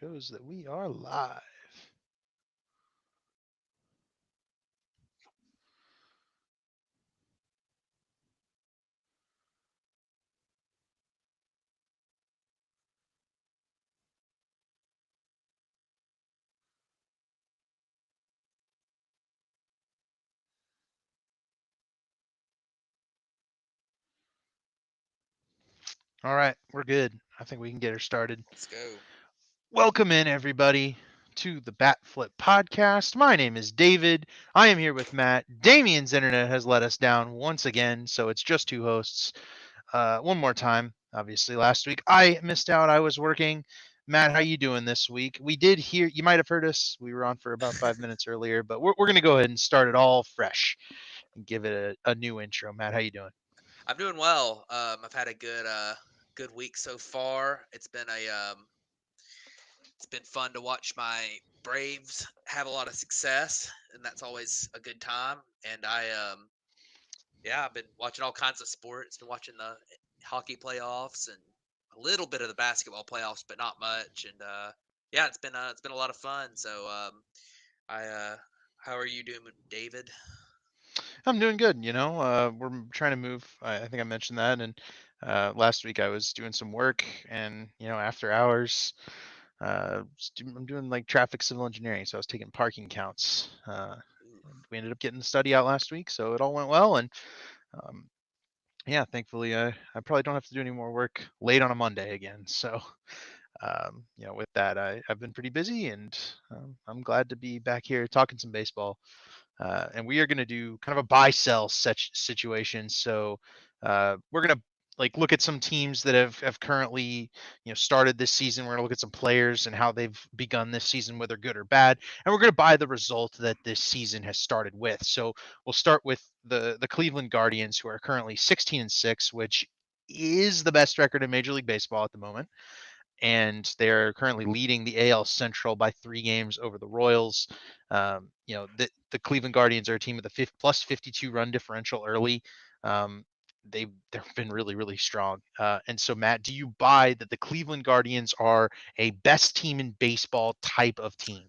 shows that we are live. All right, we're good. I think we can get her started. Let's go. Welcome in, everybody, to the Bat Flip podcast. My name is David. I am here with Matt. Damien's internet has let us down once again, so it's just two hosts. One more time, obviously. Last week I missed out. I was working. Matt, how you doing this week? We did hear. You might have heard us. We were on for about 5 minutes earlier, but we're going to go ahead and start it all fresh and give it a new intro. Matt, how you doing? I'm doing well. I've had a good week so far. It's been fun to watch my Braves have a lot of success, and that's always a good time. And yeah, I've been watching all kinds of sports. Been watching the hockey playoffs and a little bit of the basketball playoffs, but not much. And yeah, it's been a lot of fun. So I how are you doing, David? I'm doing good. We're trying to move. I think I mentioned that. And last week I was doing some work, and after hours, I'm doing like traffic civil engineering. So I was taking parking counts. And we ended up getting the study out last week, so it all went well. And um, yeah, thankfully, I probably don't have to do any more work late on a Monday again. So with that, I've been pretty busy, and I'm glad to be back here talking some baseball. And we are going to do kind of a buy sell such situation. So we're going to like look at some teams that have currently started this season. We're going to look at some players and how they've begun this season, whether good or bad, and we're going to buy the result that this season has started with. So we'll start with the Cleveland Guardians, who are currently 16-6, which is the best record in Major League Baseball at the moment, and they're currently leading the AL Central by 3 games over the Royals. The Cleveland Guardians are a team with a plus 52 run differential early. Um, they've been really really strong. And so, Matt, do you buy that the Cleveland Guardians are a best team in baseball type of team?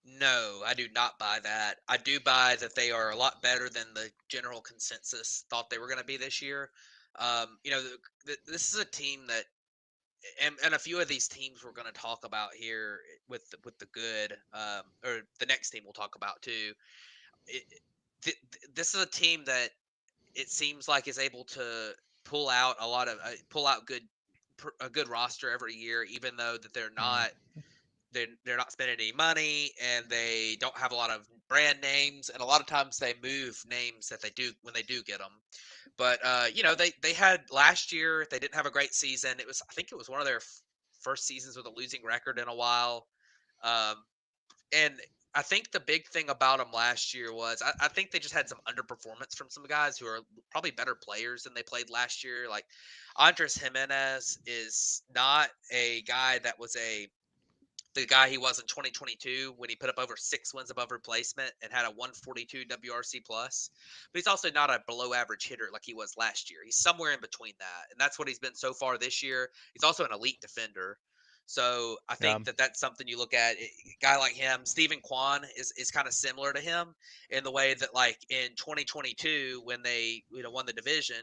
No, I do not buy that. I do buy that they are a lot better than the general consensus thought they were going to be this year. This is a team that, and a few of these teams we're going to talk about here with the good, or the next team we'll talk about too. It, this is a team that it seems like is able to pull out a good roster every year, even though that Mm, they're not spending any money and they don't have a lot of brand names, and a lot of times they move names that they do when they do get them. But they had last year, they didn't have a great season. I think it was one of their first seasons with a losing record in a while. um, and I think the big thing about them last year was I think they just had some underperformance from some guys who are probably better players than they played last year. Like Andres Jimenez is not a guy that was the guy he was in 2022 when he put up over 6 wins above replacement and had a 142 WRC plus. But he's also not a below average hitter like he was last year. He's somewhere in between that, and that's what he's been so far this year. He's also an elite defender. So I think that that's something you look at. A guy like him, Stephen Kwan, is kind of similar to him in the way that, like in 2022 when they won the division,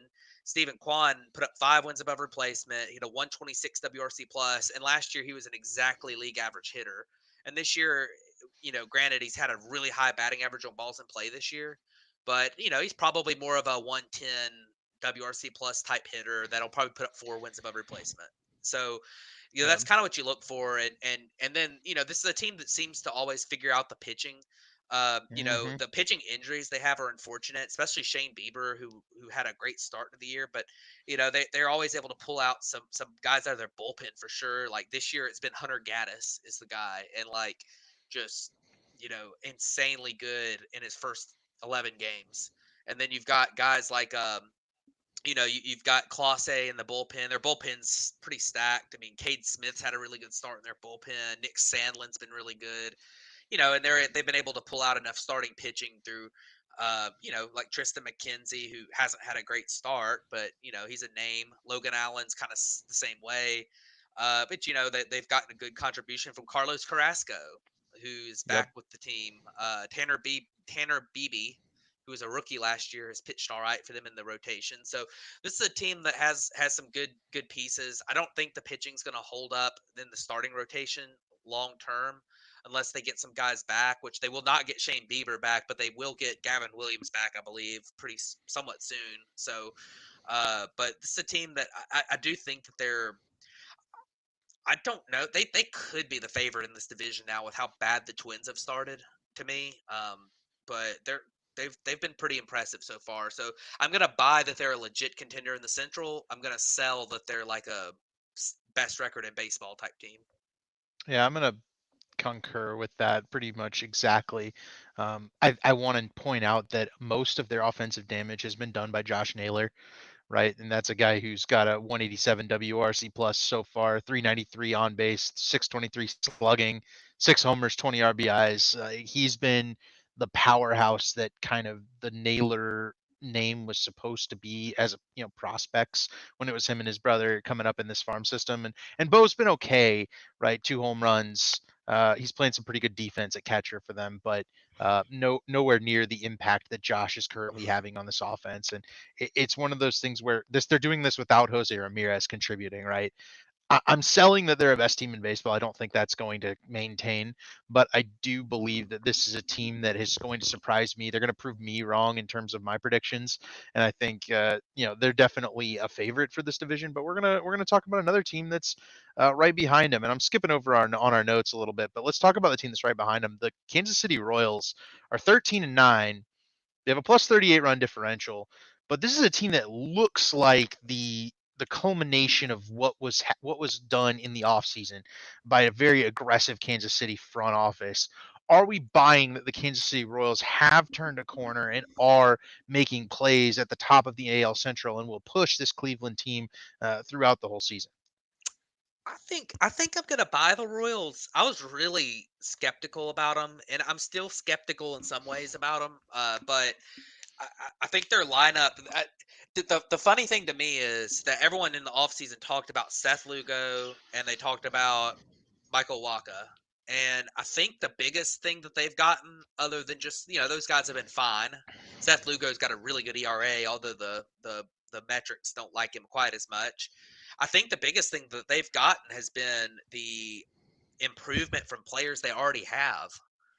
Stephen Kwan put up 5 wins above replacement. He had a 126 WRC plus, and last year he was an exactly league average hitter. And this year, granted he's had a really high batting average on balls in play this year, but he's probably more of a 110 WRC plus type hitter that'll probably put up 4 wins above replacement. So, yeah. that's kind of what you look for, and then this is a team that seems to always figure out the pitching. Hmm. The pitching injuries they have are unfortunate, especially Shane Bieber, who had a great start to the year. But they're always able to pull out some guys out of their bullpen for sure. Like this year, it's been Hunter Gaddis is the guy, and like just insanely good in his first 11 games. And then you've got guys like you've got Clase in the bullpen. Their bullpen's pretty stacked. I mean, Cade Smith's had a really good start in their bullpen. Nick Sandlin's been really good. And they've been able to pull out enough starting pitching through, like Tristan McKenzie, who hasn't had a great start, but he's a name. Logan Allen's kind of the same way. But they've gotten a good contribution from Carlos Carrasco, who's Yep. back with the team. Tanner Beebe, who was a rookie last year, has pitched all right for them in the rotation. So this is a team that has some good pieces. I don't think the pitching's going to hold up in the starting rotation long term unless they get some guys back, which they will not get Shane Bieber back, but they will get Gavin Williams back, I believe, somewhat soon. So, but this is a team that I do think that I don't know. They could be the favorite in this division now with how bad the Twins have started to me. But they've been pretty impressive so far. So I'm gonna buy that they're a legit contender in the Central. I'm gonna sell that they're like a best record in baseball type team. Yeah, I'm gonna concur with that pretty much exactly. I want to point out that most of their offensive damage has been done by Josh Naylor, right? And that's a guy who's got a 187 WRC plus so far, 393 on base, 623 slugging, 6 homers, 20 RBIs. He's been the powerhouse that kind of the Naylor name was supposed to be as prospects when it was him and his brother coming up in this farm system. And Bo's been okay, right? 2 home runs. He's playing some pretty good defense at catcher for them, but nowhere near the impact that Josh is currently having on this offense. And it's one of those things where they're doing this without Jose Ramirez contributing, right? I'm selling that they're a best team in baseball. I don't think that's going to maintain, but I do believe that this is a team that is going to surprise me. They're going to prove me wrong in terms of my predictions, and I think they're definitely a favorite for this division. But we're gonna talk about another team that's right behind them, and I'm skipping over on our notes a little bit, but let's talk about the team that's right behind them. The Kansas City Royals are 13-9. They have a plus 38 run differential, but this is a team that looks like the culmination of what was done in the offseason by a very aggressive Kansas City front office. Are we buying that the Kansas City Royals have turned a corner and are making plays at the top of the AL Central and will push this Cleveland team throughout the whole season? I think I'm gonna buy the Royals. I was really skeptical about them, and I'm still skeptical in some ways about them. But I think their lineup. The funny thing to me is that everyone in the offseason talked about Seth Lugo and they talked about Michael Waka. And I think the biggest thing that they've gotten, other than just those guys have been fine. Seth Lugo's got a really good ERA, although the metrics don't like him quite as much. I think the biggest thing that they've gotten has been the improvement from players they already have,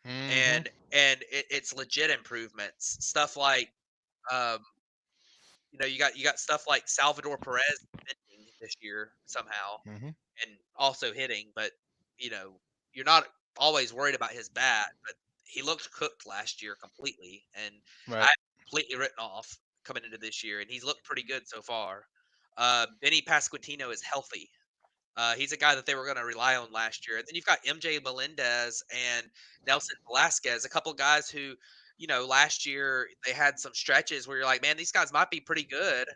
Mm-hmm. and it's legit improvements. Stuff like um, you got stuff like Salvador Perez defending this year somehow Mm-hmm. and also hitting, but you know you're not always worried about his bat. But he looked cooked last year completely, and Right. I completely written off coming into this year, and he's looked pretty good so far. Benny Pasquantino is healthy. He's a guy that they were going to rely on last year. And then you've got MJ Melendez and Nelson Velasquez, a couple guys who, last year they had some stretches where you're like, man, these guys might be pretty good,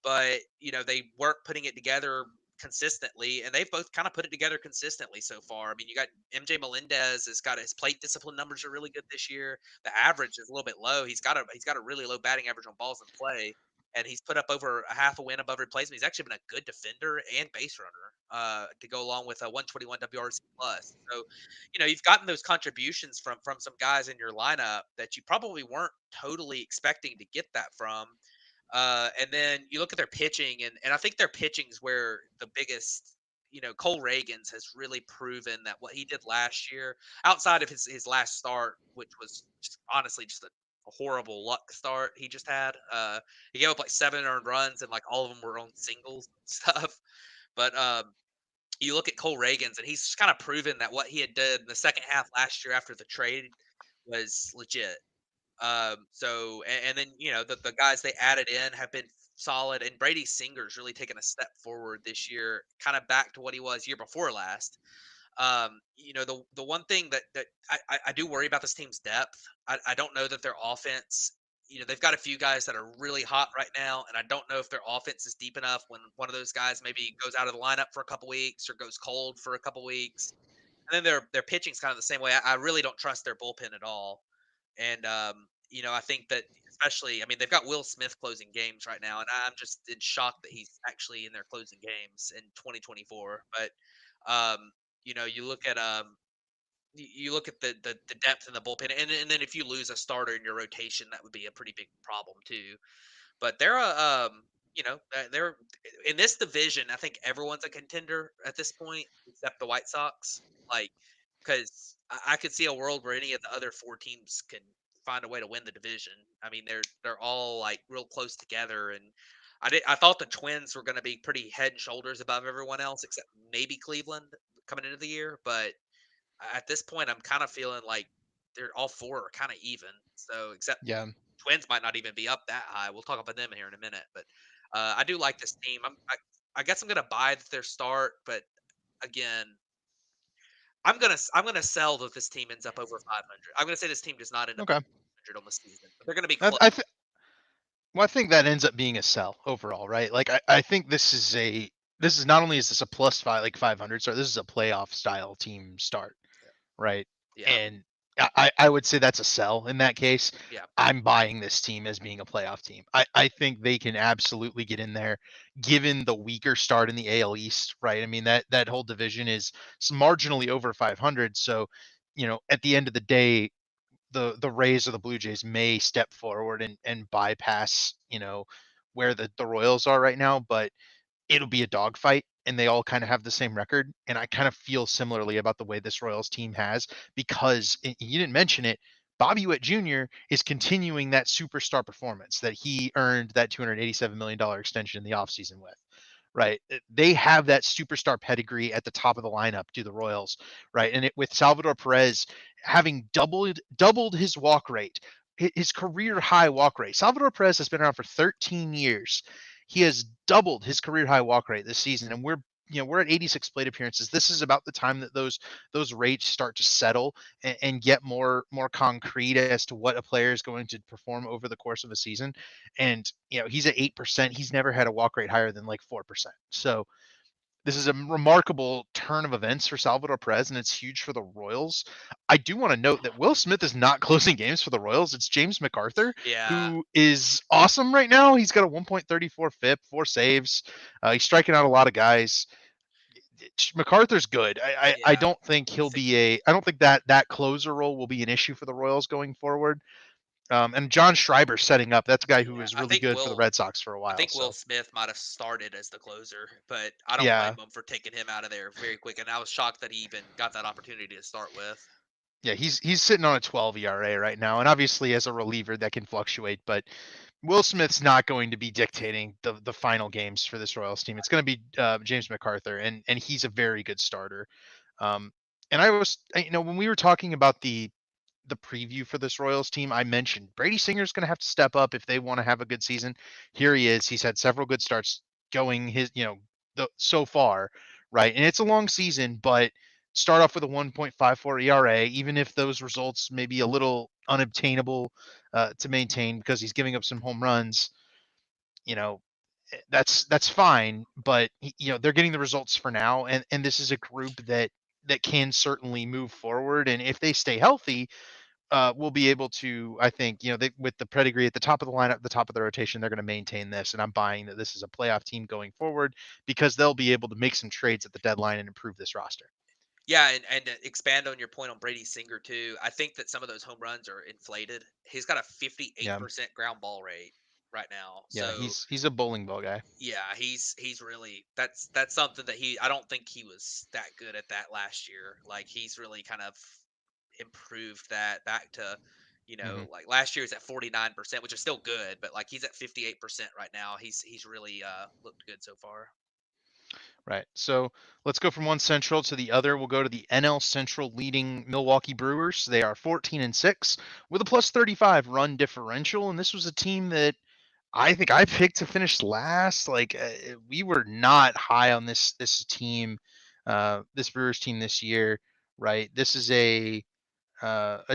but they weren't putting it together consistently, and they've both kind of put it together consistently so far. I mean, you got MJ Melendez has got his plate discipline numbers are really good this year. The average is a little bit low. He's got a really low batting average on balls in play, and he's put up over a half a win above replacement. He's actually been a good defender and base runner to go along with a 121 WRC plus. So, you've gotten those contributions from some guys in your lineup that you probably weren't totally expecting to get that from. And then you look at their pitching, and I think their pitching's where the biggest. Cole Reagans has really proven that what he did last year, outside of his last start, which was honestly just a horrible luck start he just had. He gave up like 7 earned runs, and like all of them were on singles and stuff. But you look at Cole Reagans, and he's kind of proven that what he had done in the second half last year after the trade was legit. And then the guys they added in have been solid, and Brady Singer's really taken a step forward this year, kind of back to what he was year before last. The one thing that I do worry about this team's depth. I don't know that their offense. They've got a few guys that are really hot right now, and I don't know if their offense is deep enough when one of those guys maybe goes out of the lineup for a couple weeks or goes cold for a couple weeks. And then their pitching's kind of the same way. I really don't trust their bullpen at all. And I think that especially, I mean, they've got Will Smith closing games right now, and I'm just in shock that he's actually in there closing games in 2024. But you look at you look at the depth in the bullpen, and then if you lose a starter in your rotation, that would be a pretty big problem too. But they're they're in this division. I think everyone's a contender at this point, except the White Sox. Like, because I could see a world where any of the other four teams can find a way to win the division. I mean, they're all like real close together, and I thought the Twins were going to be pretty head and shoulders above everyone else, except maybe Cleveland coming into the year. But at this point, I'm kind of feeling like they're all four are kind of even. So except Yeah. Twins might not even be up that high. We'll talk about them here in a minute, but I do like this team. I guess I'm gonna buy their start, but again, I'm gonna sell that this team ends up over 500. I'm gonna say this team does not end up over Okay. 500 on the season, but they're gonna be I, close. I th- well, I think that ends up being a sell overall, right? Like I think this is not only is this a plus five like 500 start, this is a playoff style team start, right? Yeah, And I would say that's a sell in that case. yeah, I'm buying this team as being a playoff team. I think they can absolutely get in there, given the weaker start in the AL East, right? I mean that whole division is marginally over 500, so at the end of the day, the Rays or the Blue Jays may step forward and bypass, where the Royals are right now, but it'll be a dogfight and they all kind of have the same record. And I kind of feel similarly about the way this Royals team has because you didn't mention it. Bobby Witt Jr. is continuing that superstar performance that he earned that $287 million extension in the offseason with. Right. They have that superstar pedigree at the top of the lineup to the Royals. Right. And with Salvador Perez having doubled his walk rate, his career high walk rate. Salvador Perez has been around for 13 years. He has doubled his career high walk rate this season, and we're at 86 plate appearances. This is about the time that those rates start to settle and get more concrete as to what a player is going to perform over the course of a season. And he's at 8%. He's never had a walk rate higher than like 4%. So this is a remarkable turn of events for Salvador Perez, and it's huge for the Royals. I do want to note that Will Smith is not closing games for the Royals. It's James McArthur, yeah, who is awesome right now. He's got a 1.34 FIP, 4 saves. He's striking out a lot of guys. McArthur's good. I yeah. don't think I he'll think be I don't think that closer role will be an issue for the Royals going forward. And John Schreiber setting up. That's a guy who yeah, was really good for the Red Sox for a I while. think Will So Smith might have started as the closer, but I don't blame yeah, him for taking him out of there very quick. And I was shocked that he even got that opportunity to start with. yeah, he's sitting on a 12 ERA right now, and obviously as a reliever that can fluctuate, but Will Smith's not going to be dictating the final games for this Royals team. It's going to be James McArthur, and he's a very good starter. Um, and when we were talking about the preview for this Royals team, I mentioned Brady Singer's going to have to step up if they want to have a good season. Here he is. He's had several good starts going so far, right? And it's a long season, but start off with a 1.54 ERA, even if those results may be a little unobtainable to maintain because he's giving up some home runs. You know, that's fine, but they're getting the results for now, and this is a group that can certainly move forward, and if they stay healthy, will be able to, I think, with the pedigree at the top of the lineup, the top of the rotation, they're going to maintain this. And I'm buying that this is a playoff team going forward because they'll be able to make some trades at the deadline and improve this roster. Yeah, and to expand on your point on Brady Singer too, I think that some of those home runs are inflated. He's got a Yeah. 58% ground ball rate right now. Yeah. So He's a bowling ball guy. yeah, he's really that's something that I don't think he was that good at that last year. Like he's really kind of improved that back to, Hmm. like last year is at 49%, which is still good, but like he's at 58% right now. He's really looked good so far. Right. So let's go from one Central to the other. We'll go to the NL Central leading Milwaukee Brewers. They are 14-6 with a plus 35 run differential. And this was a team that I think I picked to finish last. Like we were not high on this team, this Brewers team this year, right? This is a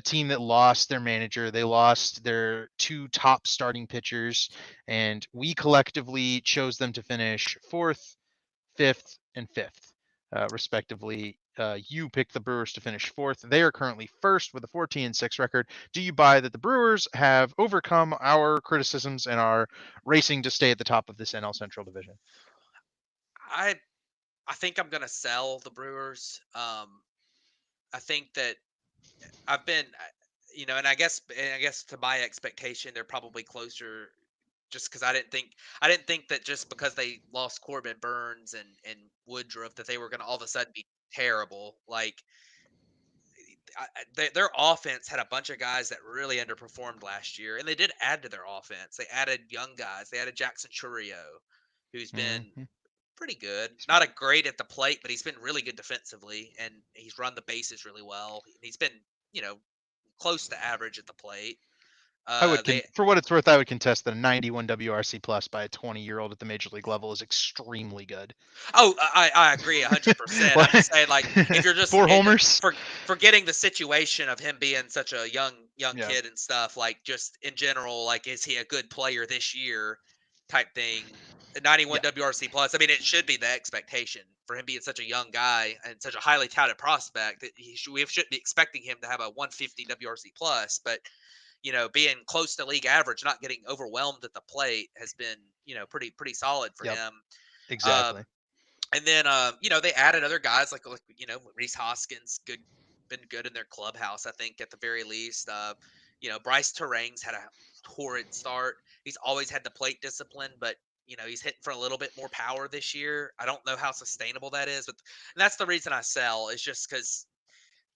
team that lost their manager. They lost their two top starting pitchers, and we collectively chose them to finish fourth, fifth, and fifth, respectively. you picked the Brewers to finish fourth. They are currently first with a 14-6 record. Do you buy that the Brewers have overcome our criticisms and are racing to stay at the top of this NL Central division? I I think I'm gonna sell the Brewers. I think that I've been, and I guess to my expectation, they're probably closer. Just because I didn't think that just because they lost Corbin Burns and Woodruff that they were gonna all of a sudden be terrible. Like their offense had a bunch of guys that really underperformed last year, and they did add to their offense. They added young guys. They added Jackson Churio, who's been Hmm. pretty good. Not a great at the plate, but he's been really good defensively, and he's run the bases really well. He's been, you know, close to average at the plate. They For what it's worth, I would contest that a 91 WRC plus by a 20-year-old at the major league level is extremely good. Oh, I agree 100%. I'm just Like, saying, like, if you're just 4 homers. forgetting the situation of him being such a young Yeah. kid and stuff, like just in general, like, is he a good player this year, type thing. 91 Yeah. WRC plus. I mean, it should be the expectation for him being such a young guy and such a highly touted prospect that we should be expecting him to have a 150 WRC plus. But being close to league average, not getting overwhelmed at the plate has been pretty solid for Yep. him. Um, Exactly. and then, they added other guys like Reese Hoskins, been good in their clubhouse, I think, at the very least. Bryce Terang's had a horrid start. He's always had the plate discipline, but he's hitting for a little bit more power this year. I don't know how sustainable that is, but and that's the reason I sell. Is just because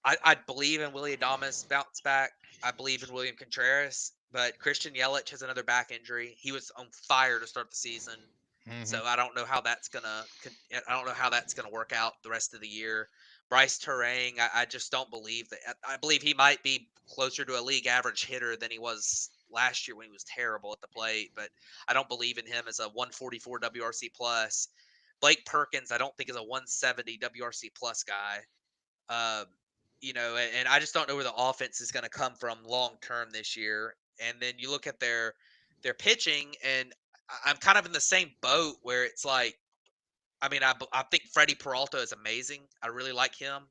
I believe in Willie Adames bounce back. I believe in William Contreras, but Christian Yelich has another back injury. He was on fire to start the season. Hmm. So I don't know how that's gonna work out the rest of the year. Bryce Terang, I just don't believe that. I believe he might be closer to a league average hitter than he was last year when he was terrible at the plate. But I don't believe in him as a 144 WRC plus. Blake Perkins, I don't think is a 170 WRC plus guy. Um, and I just don't know where the offense is going to come from long term this year. And then you look at their pitching, and I'm kind of in the same boat where it's like, I mean, I think Freddie Peralta is amazing. I really like him,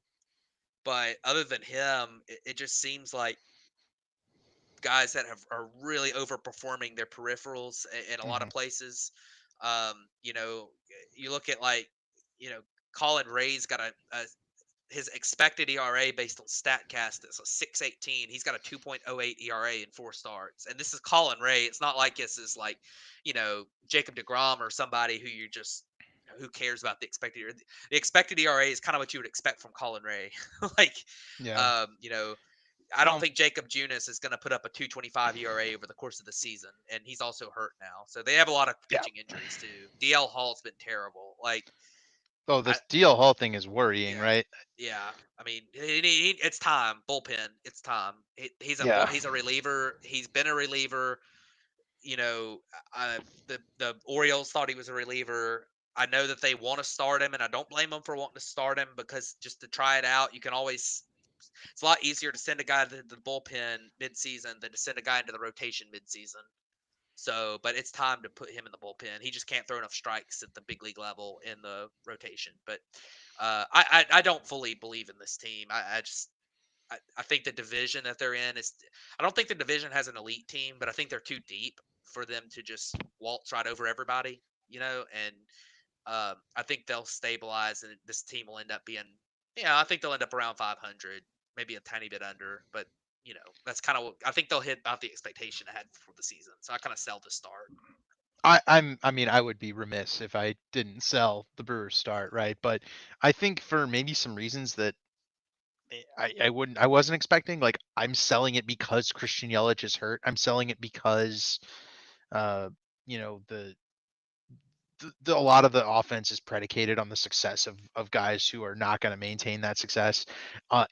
but other than him, it just seems like guys that are really overperforming their peripherals in a lot Hmm. of places. You know, you look at like, you know, Colin Ray's got a his expected ERA based on Statcast is a 6.18. He's got a 2.08 ERA in 4 starts. And this is Colin Ray. It's not like this is like, Jacob DeGrom or somebody who you just who cares about the expected ERA. The expected ERA is kind of what you would expect from Colin Ray. like, Yeah. um, you know, I don't Well, think Jacob Junis is going to put up a 2.25 ERA over the course of the season, and he's also hurt now. So they have a lot of yeah. pitching injuries too. DL Hall's been terrible. Like, Oh, I this DL Hall thing is worrying, yeah, right? yeah. I mean, it's time. Bullpen. It's time. Yeah. He's a reliever. He's been a reliever. You know, the Orioles thought he was a reliever. I know that they want to start him, and I don't blame them for wanting to start him because just to try it out, you can always. It's a lot easier to send a guy to the bullpen midseason than to send a guy into the rotation midseason. So, but it's time to put him in the bullpen. He just can't throw enough strikes at the big league level in the rotation. But I don't fully believe in this team. I think the division that they're in is. I don't think the division has an elite team, but I think they're too deep for them to just waltz right over everybody. And I think they'll stabilize, and this team will end up being. Yeah, I think they'll end up around 500, maybe a tiny bit under, but that's kind of what I think they'll hit about the expectation I had for the season. So I kind of sell to start. I mean, I would be remiss if I didn't sell the Brewers start, right? But I think for maybe some reasons that I wasn't expecting, like I'm selling it because Christian Yelich is hurt. I'm selling it because uh, you know, a lot of the offense is predicated on the success of guys who are not going to maintain that success.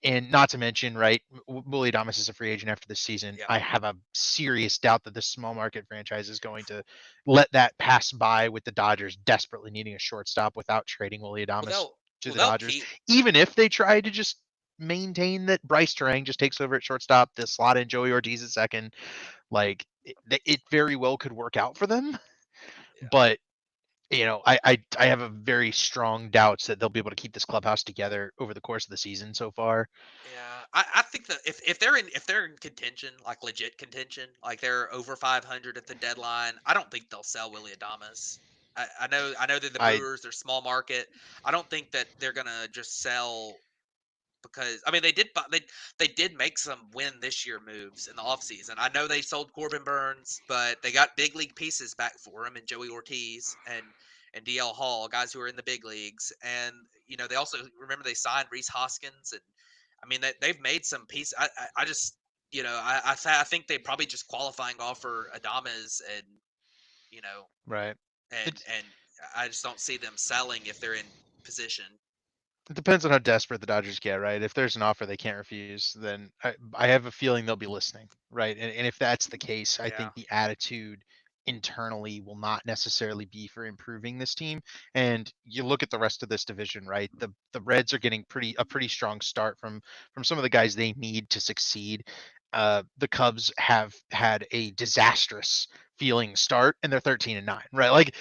And not to mention, right, Willie Adames is a free agent after this season. Yeah. I have a serious doubt that this small market franchise is going to let that pass by with the Dodgers desperately needing a shortstop without trading Willie Well, Adames to the they'll Dodgers. keep. Even if they try to just maintain that Bryce Terang just takes over at shortstop, the slot in Joey Ortiz at second, like it very well could work out for them. Yeah. But I have a very strong doubts that they'll be able to keep this clubhouse together over the course of the season so far. Yeah, I think that if they're in contention, like legit contention, like they're over 500 at the deadline, I don't think they'll sell Willie Adamas. I know they're the I Brewers, they're small market. I don't think that they're gonna just sell because I mean they did make some win this year moves in the offseason. I know they sold Corbin Burns, but they got big league pieces back for him and Joey Ortiz and DL Hall, guys who are in the big leagues. And they also remember they signed Reese Hoskins, and I mean they've made some pieces. I just I think they probably just qualifying offer Adamas you know right. and I just don't see them selling if they're in position. It depends on how desperate the Dodgers get, right? If there's an offer they can't refuse, then I have a feeling they'll be listening, right? And if that's the case, I Yeah. think the attitude internally will not necessarily be for improving this team. And you look at the rest of this division, right? The Reds are getting a pretty strong start from some of the guys they need to succeed. The Cubs have had a disastrous feeling start, and they're 13-9, right?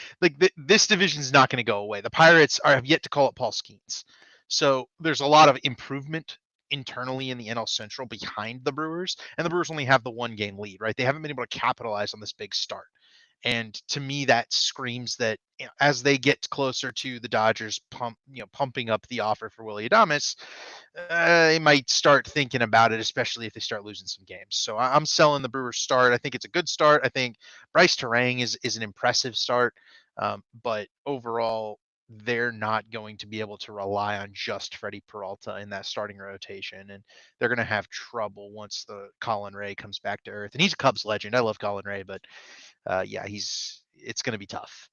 This division's not going to go away. The Pirates have yet to call up Paul Skeens. So there's a lot of improvement internally in the NL Central behind the Brewers, and the Brewers only have the 1 game lead, right? They haven't been able to capitalize on this big start. And to me, that screams that as they get closer to the Dodgers pumping up the offer for Willie Adames, they might start thinking about it, especially if they start losing some games. So I'm selling the Brewers start. I think it's a good start. I think Bryce Terang is an impressive start, but overall, they're not going to be able to rely on just Freddie Peralta in that starting rotation, and they're going to have trouble once the Colin Ray comes back to earth. And he's a Cubs legend. I love Colin Ray, but yeah, it's going to be tough.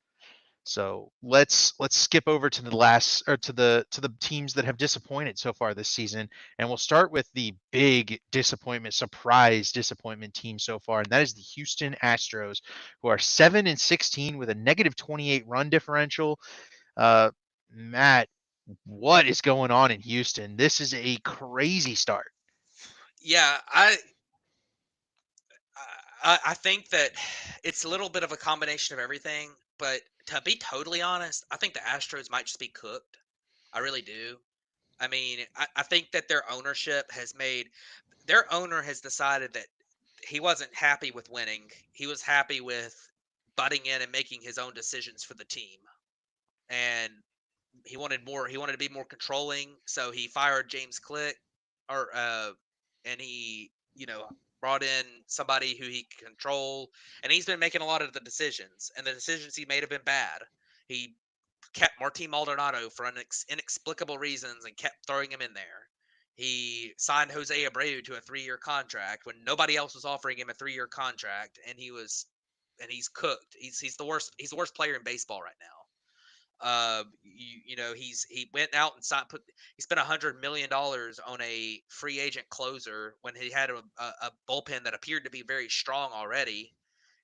So let's skip over to the last or to the teams that have disappointed so far this season, and we'll start with the big disappointment, surprise disappointment team so far, and that is the Houston Astros, who are 7-16 with a negative 28 run differential. Uh, Matt, what is going on in Houston? This is a crazy start. Yeah, I think that it's a little bit of a combination of everything, but to be totally honest, I think the Astros might just be cooked. I really do. I mean, I think that their owner has decided that he wasn't happy with winning. He was happy with butting in and making his own decisions for the team. And he wanted more, he wanted to be more controlling, so he fired James Click or and he, brought in somebody who he could control, and he's been making a lot of the decisions, and the decisions he made have been bad. He kept Martin Maldonado for inexplicable reasons and kept throwing him in there. He signed Jose Abreu to a 3-year contract when nobody else was offering him a 3-year contract, and he's cooked. He's the worst. He's the worst player in baseball right now. He went out and he spent $100 million on a free agent closer when he had a bullpen that appeared to be very strong already,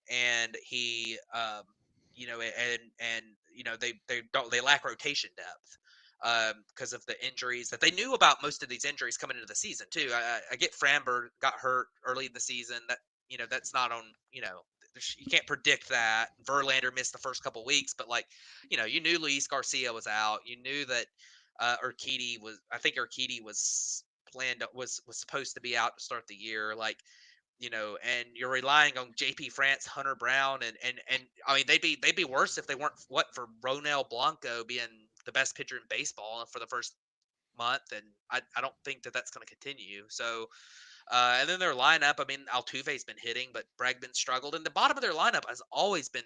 and he and they lack rotation depth because of the injuries that they knew about. Most of these injuries coming into the season too. I get Framber got hurt early in the season. That's not on. You can't predict that. Verlander missed the first couple weeks, but you knew Luis Garcia was out. You knew that Urquidy was. I think Urquidy was was supposed to be out to start the year. And you're relying on JP France, Hunter Brown, and I mean they'd be worse if they weren't for Ronel Blanco being the best pitcher in baseball for the first month, and I don't think that that's going to continue. So, and then their lineup, I mean Altuve's been hitting, but Bregman struggled, and the bottom of their lineup has always been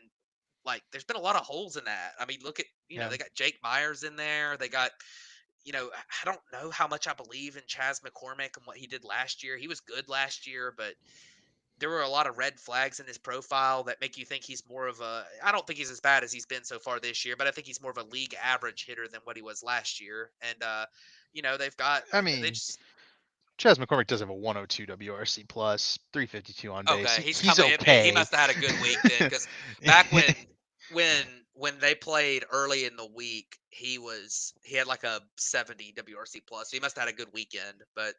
there's been a lot of holes in that. I mean, look at Yeah. they got Jake Myers in there, they got. I don't know how much I believe in Chas McCormick and what he did last year. He was good last year, but there were a lot of red flags in his profile that make you think he's more of a. I don't think he's as bad as he's been so far this year, but I think he's more of a league average hitter than what he was last year. And they've got I they mean, just Chas McCormick does have a 102 WRC plus, 352 on base. okay. He's He's coming. He okay. must have had a good week then, because back when they played early in the week, he had like a 70 WRC plus. So he must have had a good weekend, but.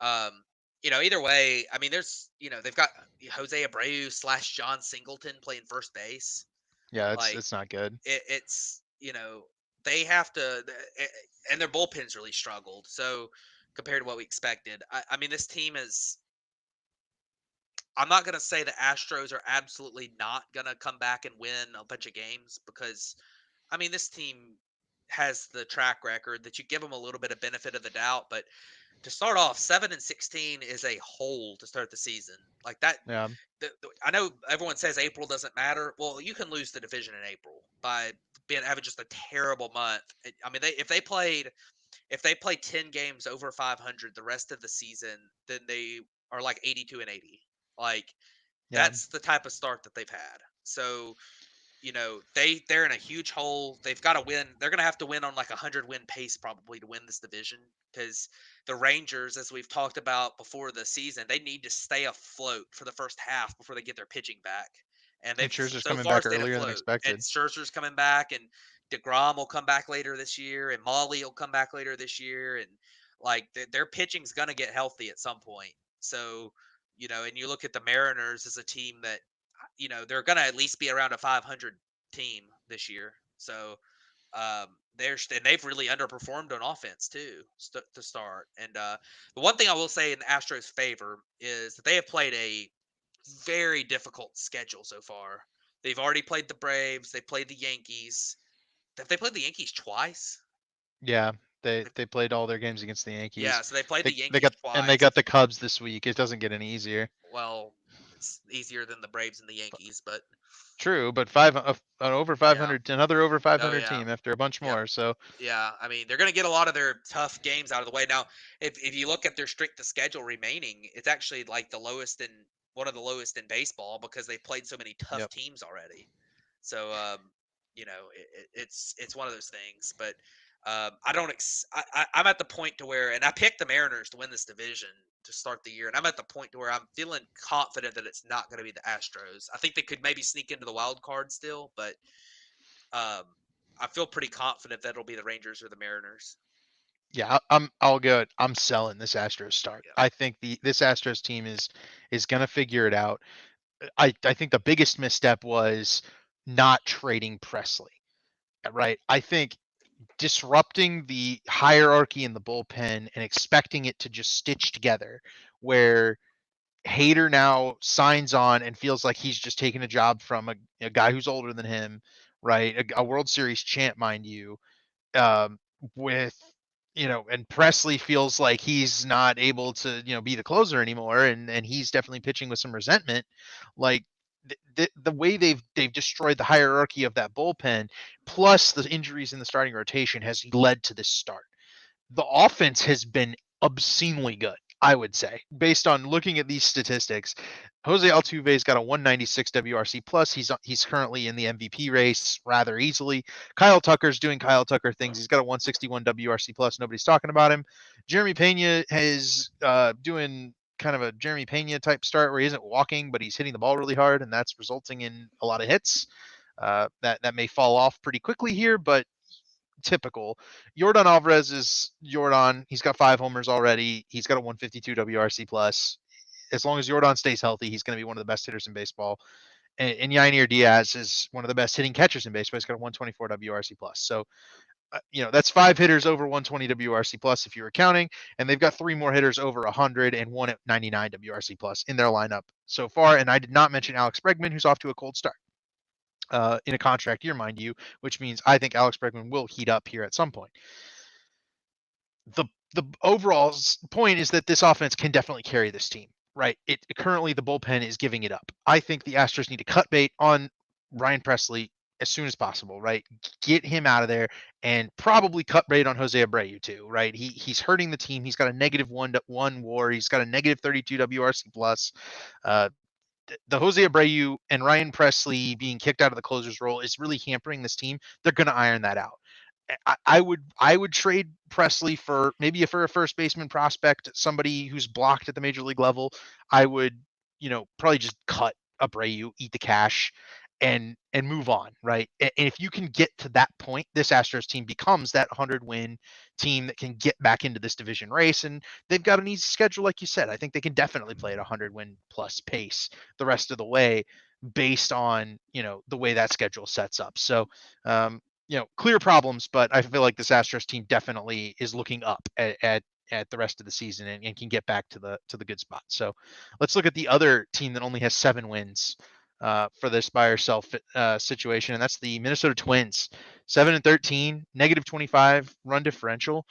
Um, either way, I mean, they've got Jose Abreu / John Singleton playing first base. Yeah, Like it's not good. it's they have to, and their bullpen's really struggled. So compared to what we expected, I mean this team is. I'm not gonna say the Astros are absolutely not gonna come back and win a bunch of games because I mean this team has the track record that you give them a little bit of benefit of the doubt, but to start off 7-16 is a hole to start the season like that. Yeah. I know everyone says April doesn't matter. Well, you can lose the division in April by being having just a terrible month. I mean, if they play 10 games over 500 the rest of the season, then they are like 82-80. Like Yeah. that's the type of start that they've had. So they're in a huge hole. They've got to win. They're going to have to win on like a 100-win pace probably to win this division because the Rangers, as we've talked about before the season, they need to stay afloat for the first half before they get their pitching back. And And they've Scherzer's so coming far back stayed earlier than afloat. And expected. Scherzer's coming back, and DeGrom will come back later this year, and Molly will come back later this year, and like their pitching's going to get healthy at some point. So, and you look at the Mariners as a team that they're going to at least be around a 500 team this year. So and they've really underperformed on offense too to start. And the one thing I will say in the Astros' favor is that they have played a very difficult schedule so far. They've already played the Braves. They played the Yankees. Have they played the Yankees twice? Yeah, They've- they played all their games against the Yeah, Yankees. so they played the They Yankees got and they twice. got the Cubs this week. It doesn't get any easier. Well, it's easier than the Braves and the Yankees, but True, but an over yeah. 500, another over Oh 500 yeah. team after a bunch Yep. more. So Yeah, I mean, they're going to get a lot of their tough games out of the way. Now, if you look at their strength of schedule remaining, it's actually like the lowest in one of the lowest in baseball because they've played so many tough yep. teams already. So, it's one of those things. But I don't. I'm at the point to where, and I picked the Mariners to win this division to start the year, and I'm at the point to where I'm feeling confident that it's not going to be the Astros. I think they could maybe sneak into the wild card still, but um, I feel pretty confident that it'll be the Rangers or the Mariners. Yeah, I'm all good. I'm selling this Astros start. Yeah. I think this Astros team is gonna figure it out. I think the biggest misstep was not trading Presley. Right. I think disrupting the hierarchy in the bullpen and expecting it to just stitch together where Hader now signs on and feels like he's just taking a job from a guy who's older than him, right? A World Series champ, mind you, um, with and Presley feels like he's not able to be the closer anymore, and he's definitely pitching with some resentment. Like the way they've destroyed the hierarchy of that bullpen, plus the injuries in the starting rotation, has led to this start. The offense has been obscenely good, I would say, based on looking at these statistics. Jose Altuve's got a 196 WRC plus. He's currently in the MVP race rather easily. Kyle Tucker's doing Kyle Tucker things. He's got a 161 WRC plus. Nobody's talking about him. Jeremy Pena is doing kind of a Jeremy Pena type start where he isn't walking, but he's hitting the ball really hard, and that's resulting in a lot of hits. That may fall off pretty quickly here, but typical. Jordan Alvarez is Jordan. He's got 5 homers already. He's got a 152 WRC plus. As long as Jordan stays healthy, he's going to be one of the best hitters in baseball. And Yainier Diaz is one of the best hitting catchers in baseball. He's got a 124 WRC plus. So, that's 5 hitters over 120 WRC plus if you were counting, and they've got 3 more hitters over 100 and one at 99 WRC plus in their lineup so far. And I did not mention Alex Bregman, who's off to a cold start in a contract year, mind you, which means I think Alex Bregman will heat up here at some point. The overall point is that this offense can definitely carry this team, right? It currently the bullpen is giving it up. I think the Astros need to cut bait on Ryan Presley as soon as possible, right? Get him out of there and probably cut bait on Jose Abreu too, right? He's hurting the team. He's got a -1 WAR. He's got a -32 WRC plus. Uh, the Jose Abreu and Ryan Presley being kicked out of the closer's role is really hampering this team. They're going to iron that out. I would trade Presley for maybe for a first baseman prospect, somebody who's blocked at the major league level. I would, probably just cut Abreu, eat the cash, and move on, right? And if you can get to that point, this Astros team becomes that 100-win team that can get back into this division race, and they've got an easy schedule, like you said. I think they can definitely play at 100-win plus pace the rest of the way. based on, the way that schedule sets up. So, clear problems, but I feel like this Astros team definitely is looking up at the rest of the season, and can get back to the good spot. So let's look at the other team that only has 7 wins for this buy or sell situation, and that's the Minnesota Twins. 7-13, -25 run differential.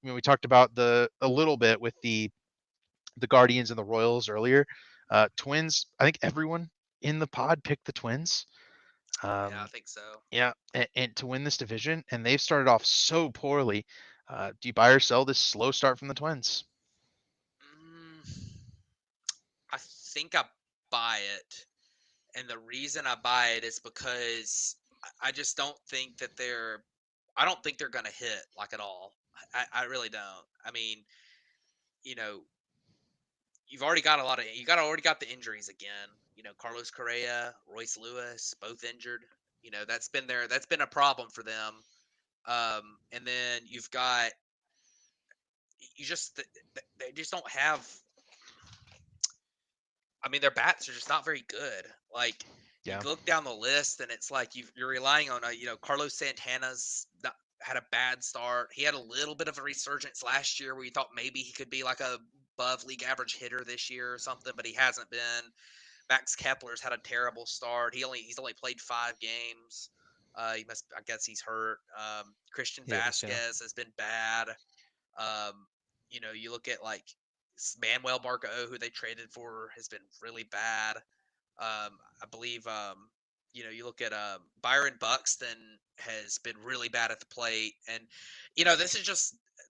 We talked about a little bit with the Guardians and the Royals earlier. Twins, I think everyone in the pod picked the Twins. Yeah, I Um, think so. yeah, and to win this division, and they've started off so poorly. Do you buy or sell this slow start from the Twins? Mm, I think I buy it. And the reason I buy it is because I just don't think that I don't think they're going to hit like at all. I really don't. I mean, you know, you've already got already got the injuries again. Carlos Correa, Royce Lewis, both injured. That's been a problem for them. And then you've got you just they just don't have. I mean, their bats are just not very good. Like you Yeah, look down the list, and it's like you're relying on Carlos Santana's had a bad start. He had a little bit of a resurgence last year where you thought maybe he could be like a above league average hitter this year or something, but he hasn't been. Max Kepler's had a terrible start. He's only played 5 games. I guess he's hurt. Christian he is. Yeah, Vasquez has been bad. You look at like Manuel Barco, who they traded for, has been really bad. I believe, you look at Byron Buxton has been really bad at the plate, and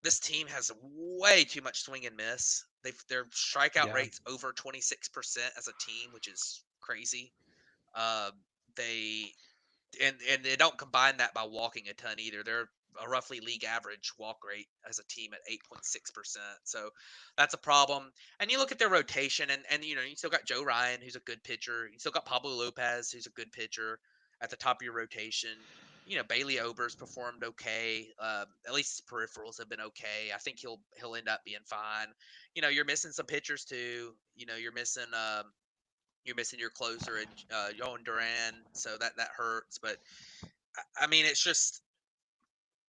this team has way too much swing and miss. Their strikeout yeah, rates over 26% as a team, which is crazy. Um, they and they don't combine that by walking a ton either. They're a roughly league average walk rate as a team at 8.6%. So that's a problem. And you look at their rotation, and you still got Joe Ryan, who's a good pitcher. You still got Pablo Lopez, who's a good pitcher at the top of your rotation. Bailey Ober's performed okay. At least his peripherals have been okay. I think he'll end up being fine. You're missing some pitchers too. You're missing your closer, Yohan Duran, so that hurts. But I mean, it's just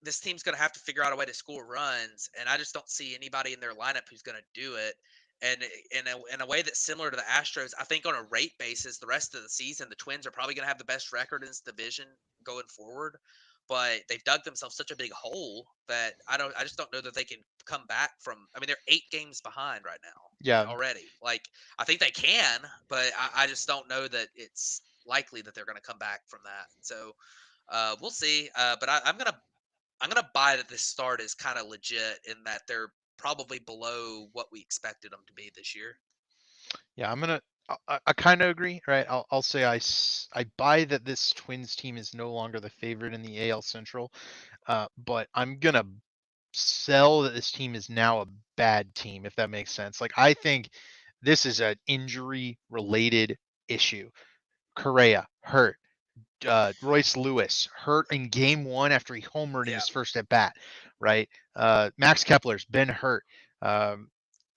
this team's going to have to figure out a way to score runs, and I just don't see anybody in their lineup who's going to do it. And in a way that's similar to the Astros, I think on a rate basis, the rest of the season, the Twins are probably going to have the best record in this division going forward. But they've dug themselves such a big hole that I just don't know that they can come back from. I mean, they're 8 games behind right yeah, now already. Like I think they can, but I just don't know that it's likely that they're going to come back from that. So we'll see. But I'm gonna buy that this start is kind of legit in that they're probably below what we expected them to be this year. yeah. I kind of agree, right? I'll say I buy that this Twins team is no longer the favorite in the AL Central, but I'm gonna sell that this team is now a bad team, if that makes sense. Like, I think this is an injury related issue. Correa hurt. Royce Lewis hurt in game one after he homered in Yeah. his first at bat, right? Max Kepler's been hurt. Um,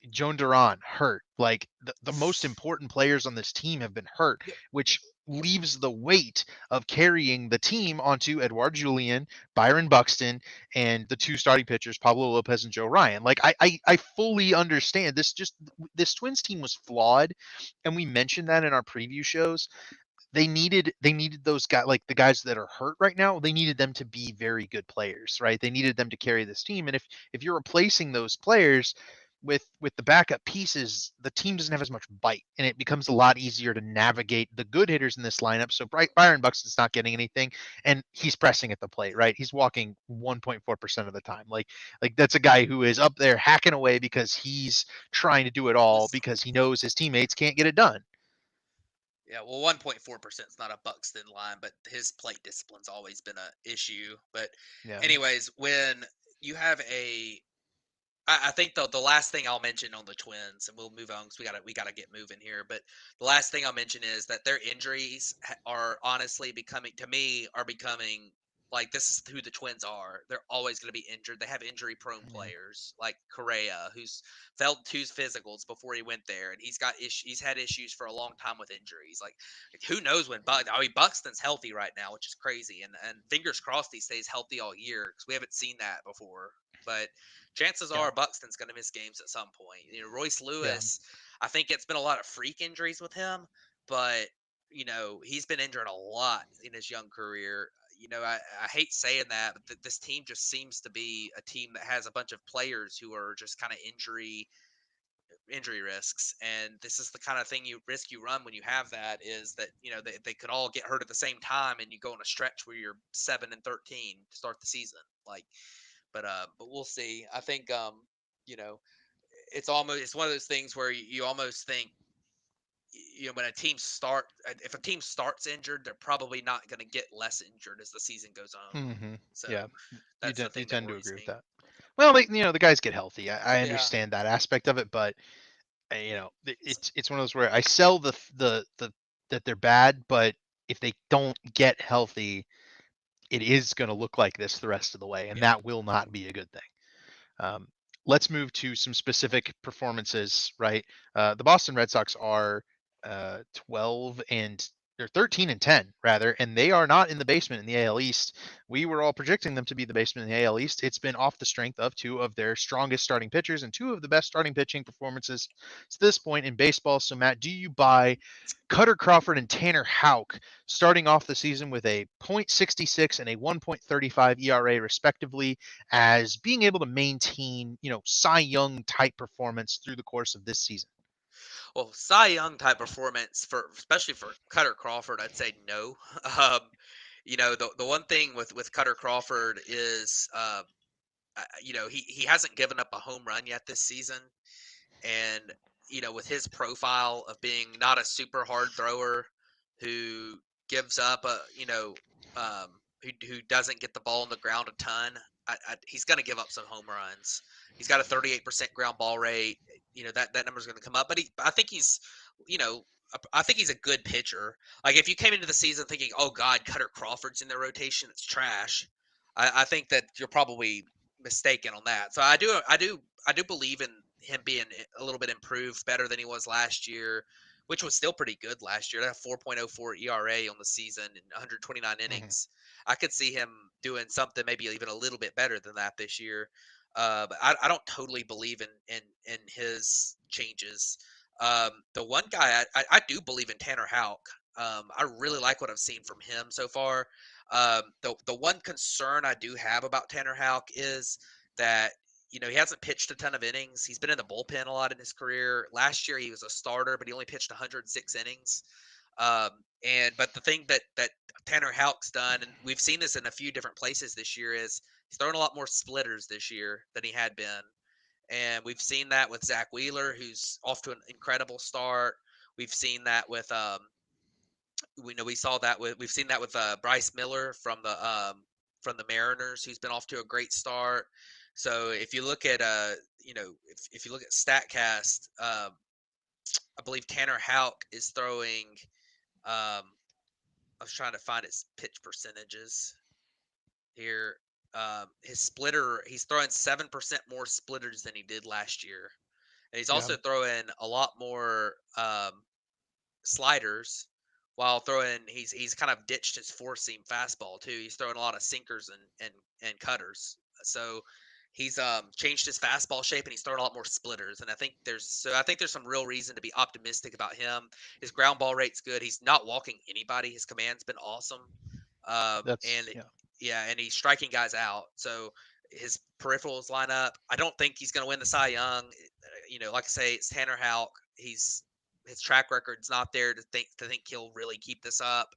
Joan Duran hurt. Like, the most important players on this team have been hurt, Yep. which leaves the weight of carrying the team onto Edouard Julien, Byron Buxton, and the two starting pitchers, Pablo Lopez and Joe Ryan. Like, I fully understand this. Just this Twins team was flawed, and we mentioned that in our preview shows. They needed those guys, like the guys that are hurt right now. They needed them to be very good players, right? They needed them to carry this team. And if you're replacing those players with the backup pieces, the team doesn't have as much bite, and it becomes a lot easier to navigate the good hitters in this lineup. So Byron Buxton's not getting anything, and he's pressing at the plate, right? He's walking 1.4% of the time. Like that's a guy who is up there hacking away because he's trying to do it all Was because he knows his teammates can't get it done. Yeah, well, 1.4% is not a Buxton line, but his plate discipline's always been a issue. But, Yeah. anyways, when you have I think the last thing I'll mention on the Twins, and we'll move on because we gotta get moving here. But the last thing I'll mention is that their injuries are honestly becoming, to me, are becoming Like this is who the Twins are. They're always going to be injured. They have injury prone Yeah. players like Correa, who's failed two physicals before he went there, and he's got he's had issues for a long time with injuries. Like who knows when I mean Buxton's healthy right now, which is crazy, and fingers crossed he stays healthy all year because we haven't seen that before. But chances Yeah. are Buxton's going to miss games at some point. You know, Royce Yeah. Lewis, I think it's been a lot of freak injuries with him, but he's been injured a lot in his young career. I hate saying that, but this team just seems to be a team that has a bunch of players who are just kind of injury risks, and this is the kind of thing you run when you have that is that they could all get hurt at the same time, and you go on a stretch where you're 7-13 to start the season. Like, but we'll see. I think you know it's one of those things where you almost think when if a team starts injured, they're probably not going to get less injured as the season goes on. Hmm. So Yeah. You that's the tend you thing that tend to worries agree with me. that. Well, the guys get healthy. I Yeah. understand that aspect of it, but it's one of those where I sell the that they're bad, but if they don't get healthy, it is going to look like this the rest of the way, and Yeah. that will not be a good thing. Um, let's move to some specific performances, right? The Boston Red Sox are 12 and they're 13 and 10 rather, and they are not in the basement in the AL East. We were all projecting them to be the basement in the AL East. It's been off the strength of two of their strongest starting pitchers and two of the best starting pitching performances to this point in baseball. So, Matt, do you buy Cutter Crawford and Tanner Houck starting off the season with a .66 and a 1.35 ERA respectively as being able to maintain, Cy Young type performance through the course of this season? Well, Cy Young type performance especially for Cutter Crawford, I'd say no. Um, the one thing with Cutter Crawford is he hasn't given up a home run yet this season, and with his profile of being not a super hard thrower who gives up who doesn't get the ball on the ground a ton, he's going to give up some home runs. He's got a 38% ground ball rate. That number's going to come up, but I think you know I think he's a good pitcher. Like if you came into the season thinking, "Oh God, Cutter Crawford's in their rotation, it's trash," I think that you're probably mistaken on that. So I do believe in him being a little bit improved, better than he was last year, which was still pretty good last year. That 4.04 ERA on the season in 129 Hmm. innings. I could see him doing something maybe even a little bit better than that this year. But I don't totally believe in his changes. The one guy I do believe in Tanner Houck. I really like what I've seen from him so far. The one concern I do have about Tanner Houck is that he hasn't pitched a ton of innings. He's been in the bullpen a lot in his career. Last year he was a starter, but he only pitched 106 innings. Um, but the thing that Tanner Houck's done, and we've seen this in a few different places this year, is he's thrown a lot more splitters this year than he had been. And we've seen that with Zach Wheeler, who's off to an incredible start. We've seen that with we've seen that with Bryce Miller from the Mariners, who's been off to a great start. So if you look at if you look at Statcast, I believe Tanner Houck is throwing. Um, I was trying to find his pitch percentages here. His splitter, he's throwing 7% more splitters than he did last year, and he's Yeah. also throwing a lot more sliders while throwing he's kind of ditched his four seam fastball too. He's throwing a lot of sinkers and cutters. So he's changed his fastball shape and he's throwing a lot more splitters. And I think there's some real reason to be optimistic about him. His ground ball rate's good. He's not walking anybody. His command's been awesome. And Yeah. yeah, and he's striking guys out. So his peripherals line up. I don't think he's going to win the Cy Young. Like I say, it's Tanner Houck. His track record's not there to think he'll really keep this up.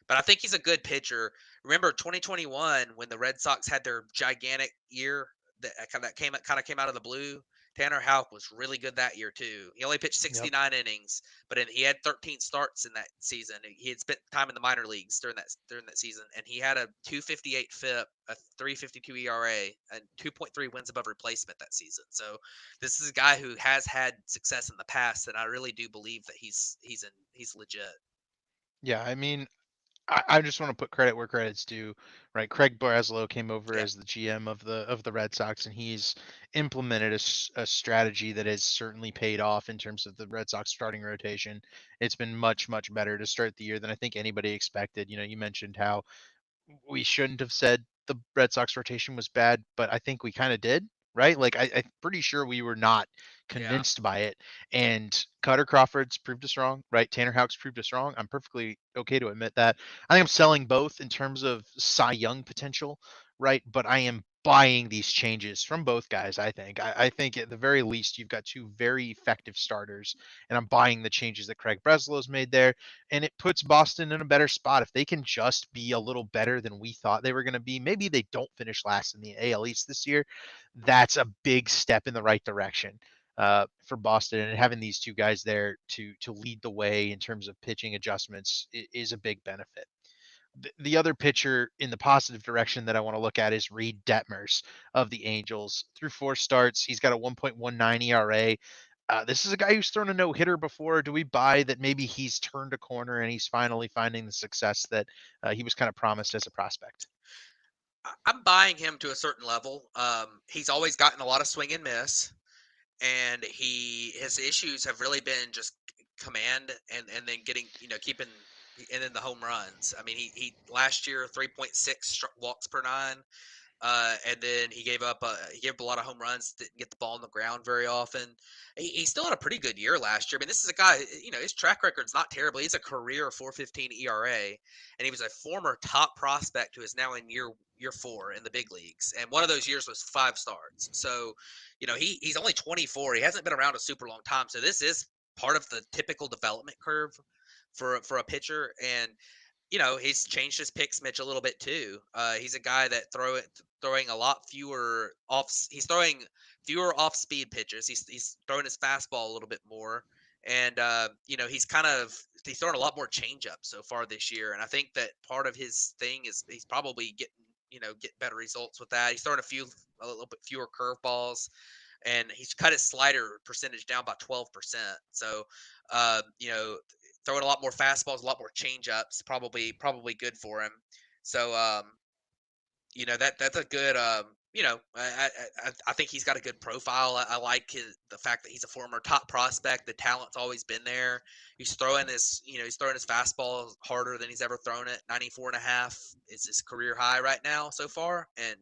But I think he's a good pitcher. Remember 2021 when the Red Sox had their gigantic year that came out of the blue. Tanner Houck was really good that year too. He only pitched Yep. 69 innings, but he had 13 starts in that season. He had spent time in the minor leagues during that season, and he had a 258 FIP, a 352 ERA, and 2.3 wins above replacement that season. So this is a guy who has had success in the past, and I really do believe that he's legit. Yeah. I mean, I just want to put credit where credit's due, right? Craig Breslow came over Yeah, as the GM of the Red Sox, and he's implemented a strategy that has certainly paid off in terms of the Red Sox starting rotation. It's been much better to start the year than I think anybody expected. You know, you mentioned how we shouldn't have said the Red Sox rotation was bad, but I think we kind of did, right? Like I'm pretty sure we were not yeah, convinced by it. And Cutter Crawford's proved us wrong, right? Tanner Houck's proved us wrong. I'm perfectly okay to admit that. I think I'm selling both in terms of Cy Young potential, right? But I am buying these changes from both guys. I think at the very least you've got two very effective starters, and I'm buying the changes that Craig Breslow's made there, and it puts Boston in a better spot. If they can just be a little better than we thought they were going to be, maybe they don't finish last in the AL East this year. That's a big step in the right direction for Boston, and having these two guys there to lead the way in terms of pitching adjustments is a big benefit. The other pitcher in the positive direction that I want to look at is Reed Detmers of the Angels. Through four starts, he's got a 1.19 ERA. This is a guy who's thrown a no hitter before. Do we buy that maybe he's turned a corner and he's finally finding the success that he was kind of promised as a prospect? I'm buying him to a certain level. He's always gotten a lot of swing and miss, and his issues have really been just command and then getting keeping and then the home runs. I mean, he last year 3.6 walks per nine. And then he gave up a lot of home runs, didn't get the ball on the ground very often. He still had a pretty good year last year. I mean, this is a guy, his track record's not terrible. He's a career 4.15 ERA, and he was a former top prospect who is now in year four in the big leagues. And one of those years was 5 starts. So, he's only 24. He hasn't been around a super long time. So this is part of the typical development curve for a pitcher. And he's changed his pick smidge a little bit too. He's a guy that throwing a lot fewer off. He's throwing fewer off speed pitches. He's throwing his fastball a little bit more, and he's throwing a lot more changeup so far this year. And I think that part of his thing is he's probably getting get better results with that. He's throwing a little bit fewer curveballs, and he's cut his slider percentage down by 12%. So, throwing a lot more fastballs, a lot more changeups, probably good for him. So, that's a good. I think he's got a good profile. I like the fact that he's a former top prospect. The talent's always been there. He's throwing his fastball harder than he's ever thrown it. 94 and a half is his career high right now so far. And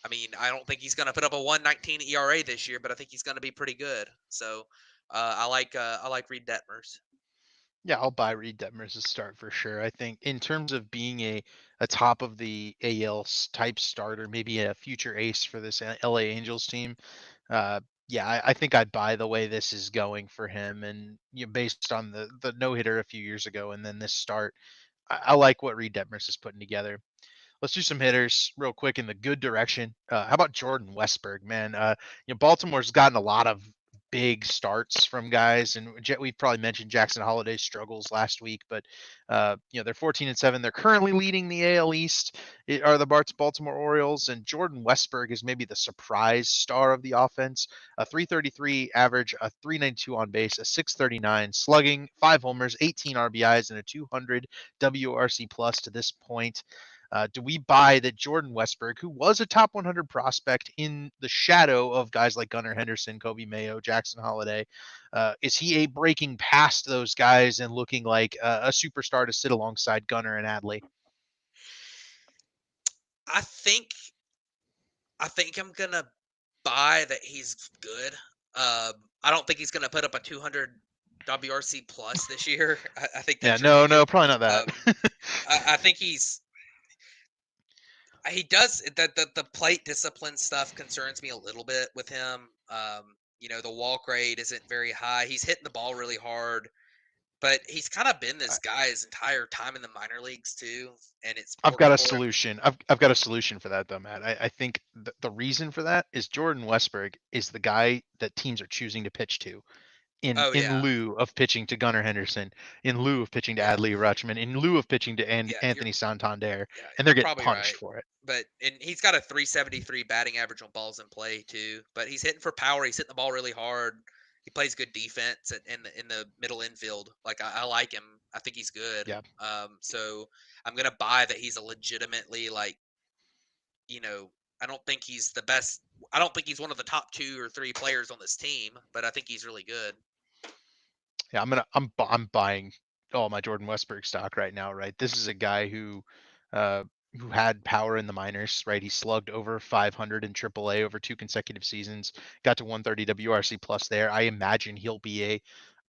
I mean, I don't think he's going to put up a 1.19 ERA this year, but I think he's going to be pretty good. So I like Reed Detmers. Yeah, I'll buy Reed Detmers as a start for sure. I think in terms of being a top of the AL type starter, maybe a future ace for this LA Angels team. Yeah, I think I'd buy the way this is going for him, and based on the no hitter a few years ago, and then this start, I like what Reed Detmers is putting together. Let's do some hitters real quick in the good direction. How about Jordan Westberg, man? Baltimore's gotten a lot of big starts from guys, and we probably mentioned Jackson Holliday's struggles last week, but they're 14-7. They're currently leading the AL East. Are the Baltimore Orioles, and Jordan Westberg is maybe the surprise star of the offense. A 333 average, a 392 on base, a 639 slugging, 5 homers, 18 RBIs, and a 200 WRC plus to this point. Do we buy that Jordan Westberg, who was a top 100 prospect in the shadow of guys like Gunnar Henderson, Kobe Mayo, Jackson Holiday, is he a breaking past those guys and looking like a superstar to sit alongside Gunnar and Adley? I think I think I'm gonna buy that he's good. I don't think he's gonna put up a 200 WRC plus this year. I think Yeah, that's your limit. no, probably not that. Um, I think he does the plate discipline stuff concerns me a little bit with him. The walk rate isn't very high. He's hitting the ball really hard, but he's kind of been this guy his entire time in the minor leagues too, and it's I've worked got a for him. solution. I've got a solution for that though, Matt. I think the reason for that is Jordan Westberg is the guy that teams are choosing to pitch to Oh in yeah, lieu of pitching to Gunnar Henderson, in lieu of pitching to yeah, Adley Rutschman, in lieu of pitching to yeah. Anthony Santander, Yeah, and they're you're getting probably punished right. for it. And he's got a 373 batting average on balls in play too. But he's hitting for power. He's hitting the ball really hard. He plays good defense in the middle infield. Like I like him. I think he's good. Yeah. So I'm gonna buy that he's a legitimately like, you know, I don't think he's the best. I don't think he's one of the top 2 or 3 players on this team, but I think he's really good. Yeah, I'm buying all my Jordan Westberg stock right now, right? This is a guy uh who had power in the minors, right? He slugged over 500 in AAA over 2 consecutive seasons, got to 130 WRC plus there. I imagine he'll be a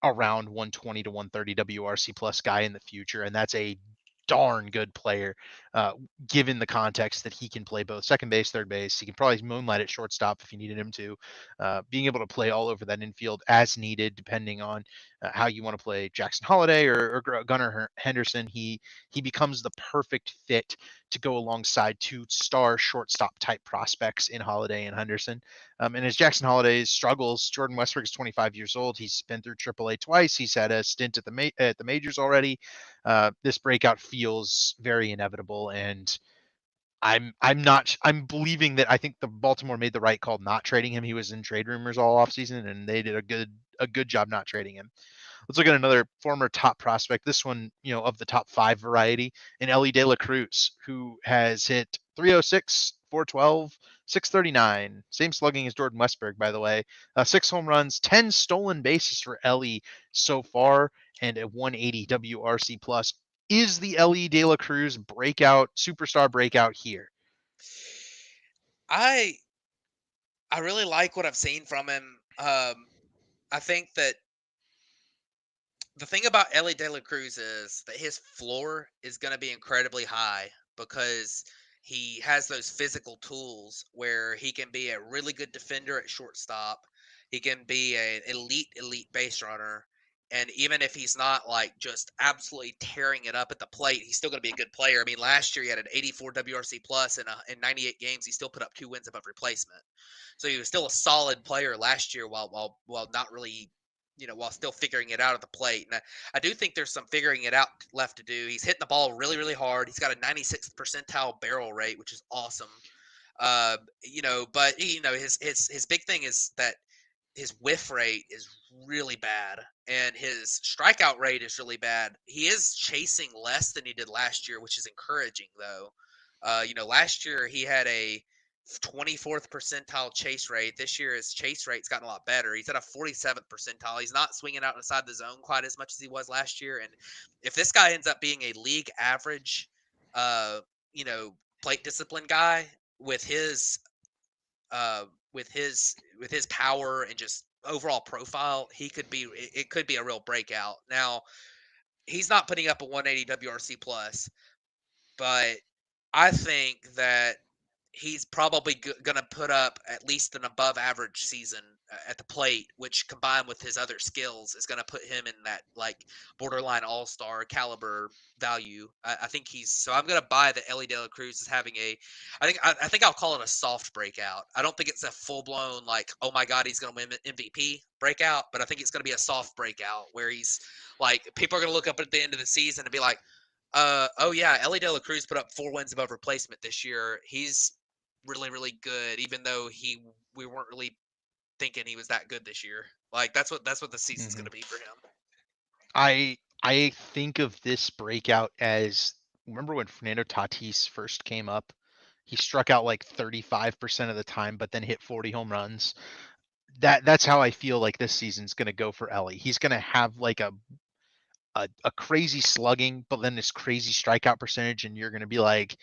around 120 to 130 WRC plus guy in the future, and that's a darn good player, uh, given the context that he can play both second base, third base. He can probably moonlight at shortstop if you needed him to. Being able to play all over that infield as needed, depending on how you want to play Jackson Holiday or Gunnar Henderson, he becomes the perfect fit to go alongside 2 star shortstop type prospects in Holiday and Henderson. And as Jackson Holiday struggles, Jordan Westbrook is 25 years old. He's been through AAA twice. He's had a stint at the majors already. This breakout feels very inevitable, and I'm believing that I think the Baltimore made the right call not trading him. He was in trade rumors all offseason, and they did a good job not trading him. Let's look at another former top prospect. This one, of the top 5 variety, in Ellie De La Cruz, who has hit 306, 412, 639. Same slugging as Jordan Westberg, by the way. 6 home runs, 10 stolen bases for Ellie so far, and a 180 WRC plus. Is the Ellie De La Cruz superstar breakout here? I I really like what I've seen from him. I think that the thing about Ellie De La Cruz is that his floor is going to be incredibly high because he has those physical tools where he can be a really good defender at shortstop. He can be an elite base runner. And even if he's not like just absolutely tearing it up at the plate, he's still going to be a good player. I mean, last year he had an 84 WRC plus in 98 games. He still put up 2 wins above replacement. So he was still a solid player last year while not really, while still figuring it out at the plate. And I do think there's some figuring it out left to do. He's hitting the ball really, really hard. He's got a 96th percentile barrel rate, which is awesome. But his big thing is that his whiff rate is really bad and his strikeout rate is really bad. He is chasing less than he did last year, which is encouraging though. Last year he had a 24th percentile chase rate. This year his chase rate's gotten a lot better. He's at a 47th percentile. He's not swinging out inside the zone quite as much as he was last year. And if this guy ends up being a league average, uh, you know, plate discipline guy with uh, his power and just overall profile, it could be a real breakout. Now, he's not putting up a 180 WRC plus, but I think that he's probably going to put up at least an above average season at the plate, which combined with his other skills is going to put him in that like borderline all star caliber value. I think so. I'm going to buy that Ellie De La Cruz is having I think I'll call it a soft breakout. I don't think it's a full blown like, oh my God, he's going to win MVP breakout, but I think it's going to be a soft breakout where he's like, people are going to look up at the end of the season and be like, oh yeah, Ellie De La Cruz put up 4 wins above replacement this year. He's really, really good, even though we weren't really thinking he was that good this year. Like that's what the season's Mm-hmm. gonna be for him. I think of this breakout as, remember when Fernando Tatis first came up? He struck out like 35% of the time, but then hit 40 home runs. That's how I feel like this season's gonna go for Ellie. He's gonna have like a crazy slugging, but then this crazy strikeout percentage, and you're gonna be like,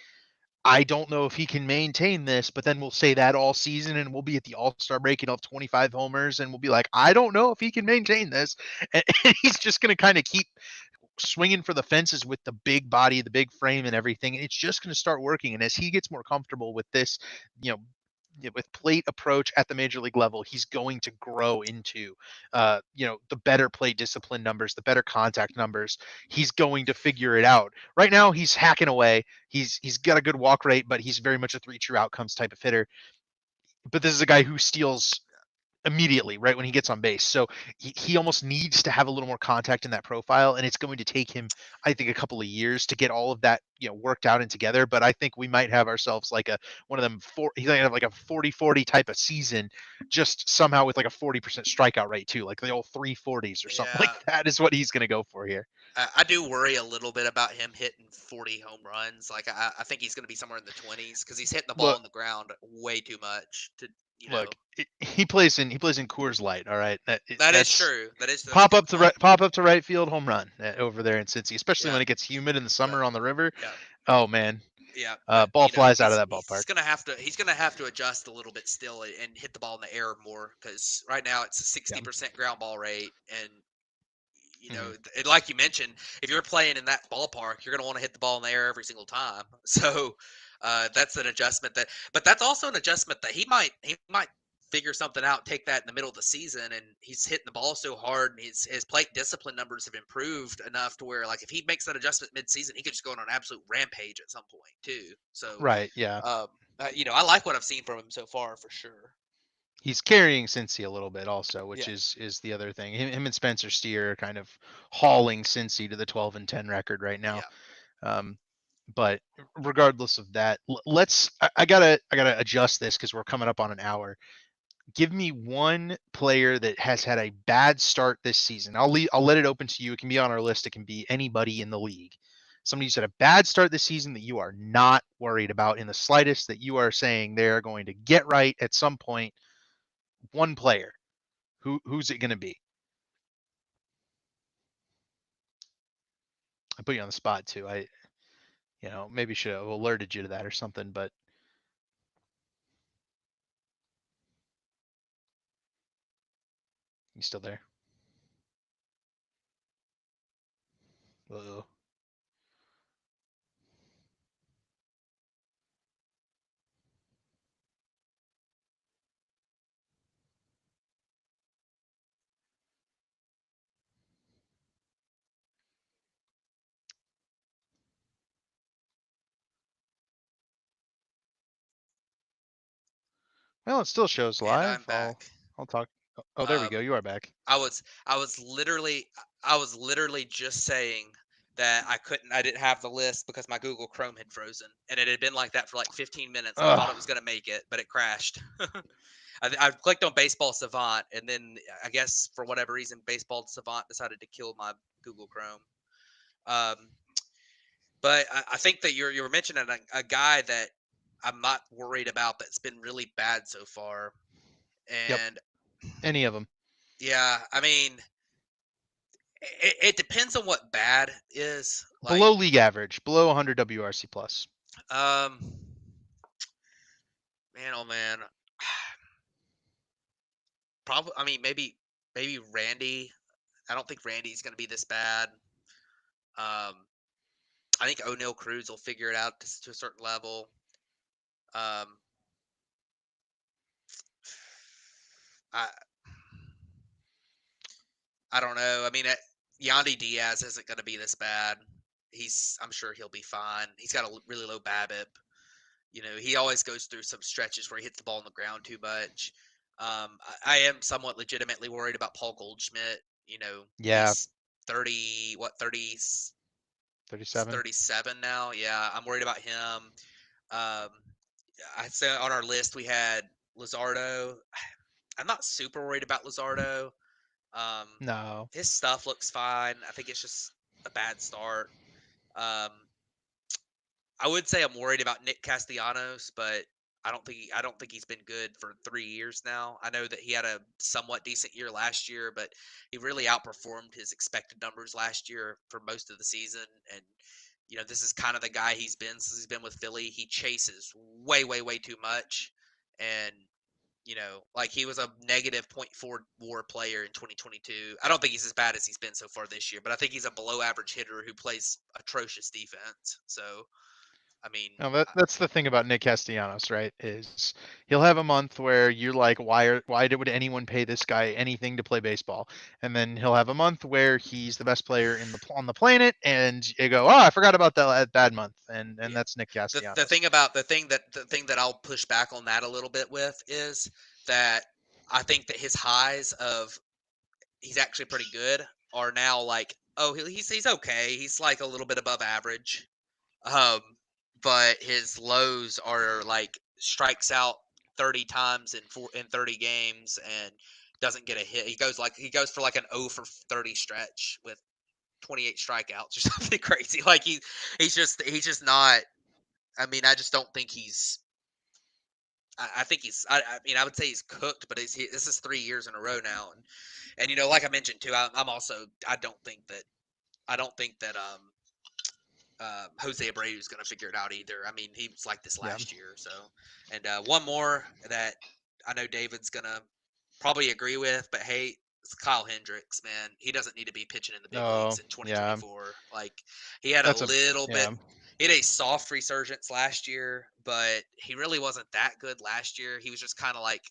I don't know if he can maintain this, but then we'll say that all season and we'll be at the All-Star break and he'll have 25 homers and we'll be like, I don't know if he can maintain this. And he's just going to kind of keep swinging for the fences with the big body, the big frame and everything. And it's just going to start working. And as he gets more comfortable with this, you know, with plate approach at the major league level, he's going to grow into, the better plate discipline numbers, the better contact numbers. He's going to figure it out. Right now, he's hacking away. He's got a good walk rate, but he's very much a 3 true outcomes type of hitter. But this is a guy who steals immediately, right when he gets on base. So he almost needs to have a little more contact in that profile, and it's going to take him, I think, a couple of years to get all of that, worked out and together. But I think we might have ourselves like one of them he's gonna have like a 40-40 type of season, just somehow with like a 40% strikeout rate too, like the old 340s or something like Yeah, that is what he's gonna go for here. I do worry a little bit about him hitting 40 home runs. Like I think he's going to be somewhere in the 20s because he's hitting the ball Look, on the ground way too much to you look, know. he plays in Coors Light. All right, That is that's true. That's a good point. pop up to right field home run over there in Cincy, especially Yeah, when it gets humid in the but summer on the river. yeah, Oh man, yeah. But ball flies out of that ballpark. he's gonna have to adjust a little bit still and hit the ball in the air more because right now it's a Yeah. 60% ground ball rate and. Mhm. Like you mentioned, if you're playing in that ballpark, you're going to want to hit the ball in the air every single time. So that's an adjustment but that's also an adjustment that he might figure something out, take that in the middle of the season, and he's hitting the ball so hard, and his plate discipline numbers have improved enough to where, like, if he makes that adjustment mid-season, he could just go on an absolute rampage at some point too. So, Right. Yeah. um, I like what I've seen from him so far for sure. He's carrying Cincy a little bit also, which Yeah, is the other thing. Him and Spencer Steer are kind of hauling Cincy to the 12-10 record right now. yeah. Um, but regardless of that, let's. I gotta adjust this because we're coming up on an hour. Give me one player that has had a bad start this season. I'll let it open to you. It can be on our list. It can be anybody in the league. Somebody who's had a bad start this season that you are not worried about in the slightest, that you are saying they're going to get right at some point. One player. Who's it going to be? I put you on the spot too. Maybe should have alerted you to that or something, but you still there? Uh-oh. Well, it still shows And live. I'm I'll back. I'll talk. Oh, there we go. Um, You are back. I was literally just saying that I didn't have the list because my Google Chrome had frozen, and it had been like that for like 15 minutes, and I thought Oh, it was gonna make it, but it crashed. I clicked on Baseball Savant, and then I guess for whatever reason, Baseball Savant decided to kill my Google Chrome. Um, but I think that you were mentioning a guy that I'm not worried about that's been really bad so far, yep. and Any of them. yeah, I mean, it depends on what bad is. Like, Below league average, below 100 WRC plus. um, man, oh man, probably. I mean, maybe Randy. I don't think Randy's gonna be this bad. I think O'Neil Cruz will figure it out to a certain level. Um, I I don't know. I mean, Yandy Diaz isn't gonna be this bad. I'm sure he'll be fine. He's got a really low BABIP. He always goes through some stretches where he hits the ball on the ground too much. I am somewhat legitimately worried about Paul Goldschmidt. Yeah, He's 30, what, 30, 37. 37 now. Yeah, I'm worried about him. Um, I said on our list we had Luzardo. I'm not super worried about Luzardo. Um, No. his stuff looks fine. I think it's just a bad start. Um, I would say I'm worried about Nick Castellanos, but I don't think he's been good for 3 years now. I know that he had a somewhat decent year last year, but he really outperformed his expected numbers last year for most of the season. And this is kind of the guy he's been since he's been with Philly. He chases way, way, way too much, and like he was a negative point 0.4 WAR player in 2022. I don't think he's as bad as he's been so far this year, but I think he's a below average hitter who plays atrocious defense. So I mean, No, that's the thing about Nick Castellanos, right? Is he'll have a month where you're like, would anyone pay this guy anything to play baseball? And then he'll have a month where he's the best player on the planet, and you go, oh, I forgot about that bad month, and yeah. that's Nick The Castellanos. thing about the thing that I'll push back on that a little bit with is that I think that his highs of he's actually pretty good are now like, oh, he's okay. He's like a little bit above average. Um, but his lows are like strikes out 30 times in 30 games and doesn't get a hit. He goes for like an 0 for 30 stretch with 28 strikeouts or something crazy. Like he's just not. I mean, I just don't think he's. I think he's. I mean, I would say he's cooked, but this is 3 years in a row now, and like I mentioned too, I'm also. I don't think that Jose Abreu is going to figure it out either. I mean, he was like this Yeah. last year. So, and one more that I know David's going to probably agree with, but hey, it's Kyle Hendricks, man. He doesn't need to be pitching in the big Oh, leagues in yeah. 2024. Like, he had a That's a little bit, yeah. he had a soft resurgence last year, but he really wasn't that good last year. He was just kind of like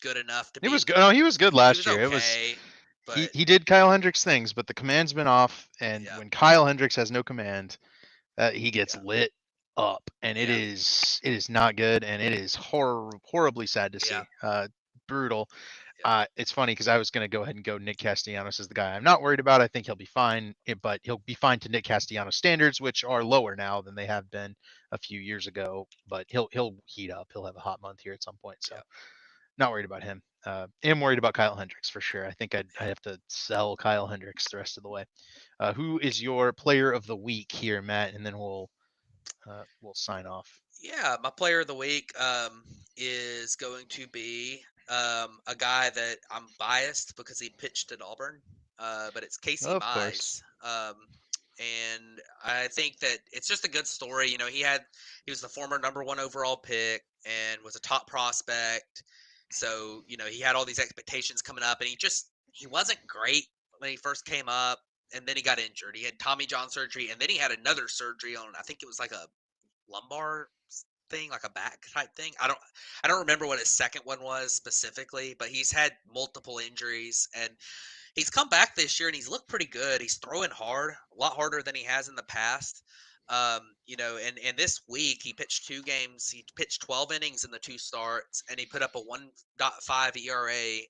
good enough to It be was in the, good. No, he was good he last was year. It was okay, he but he did Kyle Hendricks things, but the command's been off, and yeah, when Kyle Hendricks has no command, he gets yeah, lit up, and yeah, it is not good, and it is horribly sad to yeah, see. Brutal. yeah, It's funny because I was going to go ahead and go Nick Castellanos as the guy I'm not worried about. I think he'll be fine, but he'll be fine to Nick Castellanos standards, which are lower now than they have been a few years ago. But he'll heat up. He'll have a hot month here at some point. So yeah, not worried about him. Am worried about Kyle Hendricks for sure. I think I yeah. have to sell Kyle Hendricks the rest of the way. Who is your player of the week here, Matt? And then we'll sign off. Yeah, my player of the week is going to be a guy that I'm biased because he pitched at Auburn, but it's Casey Of course. Mize. And I think that it's just a good story. He was the former number one overall pick and was a top prospect. So, he had all these expectations coming up, and he wasn't great when he first came up, and then he got injured. He had Tommy John surgery, and then he had another surgery on, I think it was like a lumbar thing, like a back type thing. I don't remember what his second one was specifically, but he's had multiple injuries and he's come back this year and he's looked pretty good. He's throwing hard, a lot harder than he has in the past. And this week he pitched 2 games. He pitched 12 innings in the 2 starts, and he put up a 1.5 ERA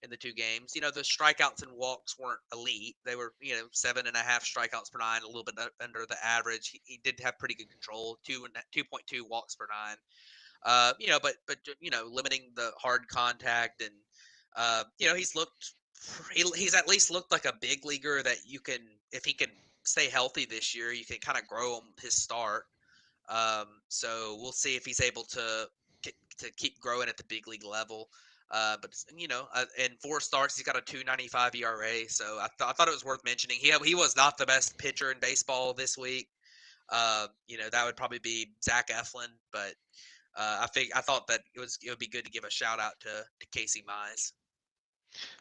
in the 2 games. The strikeouts and walks weren't elite. They were, 7.5 strikeouts per nine, a little bit under the average. He did have pretty good control, 2.2 walks per nine. But limiting the hard contact and he's at least looked like a big leaguer that you can, if he can stay healthy this year, you can kind of grow him his start. So we'll see if he's able to keep growing at the big league level. But in 4 starts, he's got a 2.95 ERA. So I thought it was worth mentioning. He was not the best pitcher in baseball this week. That would probably be Zach Eflin, but I thought that it would be good to give a shout out to Casey Mize.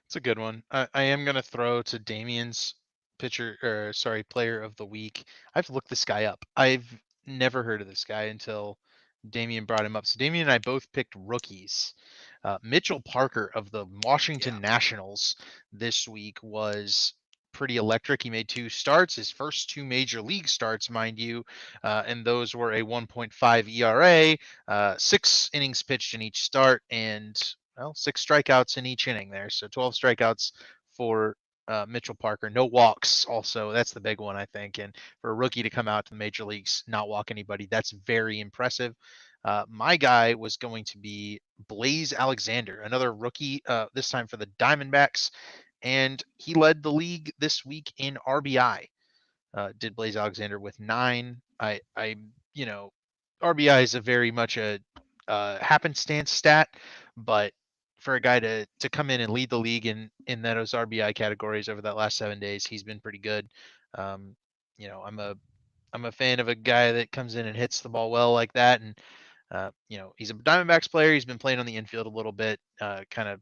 It's a good one. I am gonna throw to Damien's player of the week. I've looked this guy up. I've never heard of this guy until Damien brought him up. So Damien and I both picked rookies. Mitchell Parker of the Yeah, Washington Nationals this week was pretty electric. He made 2 starts, his first 2 major league starts, mind you, and those were a 1.5 ERA, 6 innings pitched in each start, and 6 strikeouts in each inning there. So 12 strikeouts for Mitchell Parker. No walks, also. That's the big one, I think. And for a rookie to come out to the major leagues, not walk anybody, that's very impressive. My guy was going to be Blaze Alexander, another rookie, this time for the Diamondbacks. And he led the league this week in RBI. Did Blaze Alexander with 9. You know, RBI is a very much a happenstance stat, but for a guy to come in and lead the league in those RBI categories over that last 7 days, he's been pretty good. Um, I'm a fan of a guy that comes in and hits the ball well like that, and he's a Diamondbacks player. He's been playing on the infield a little bit, kind of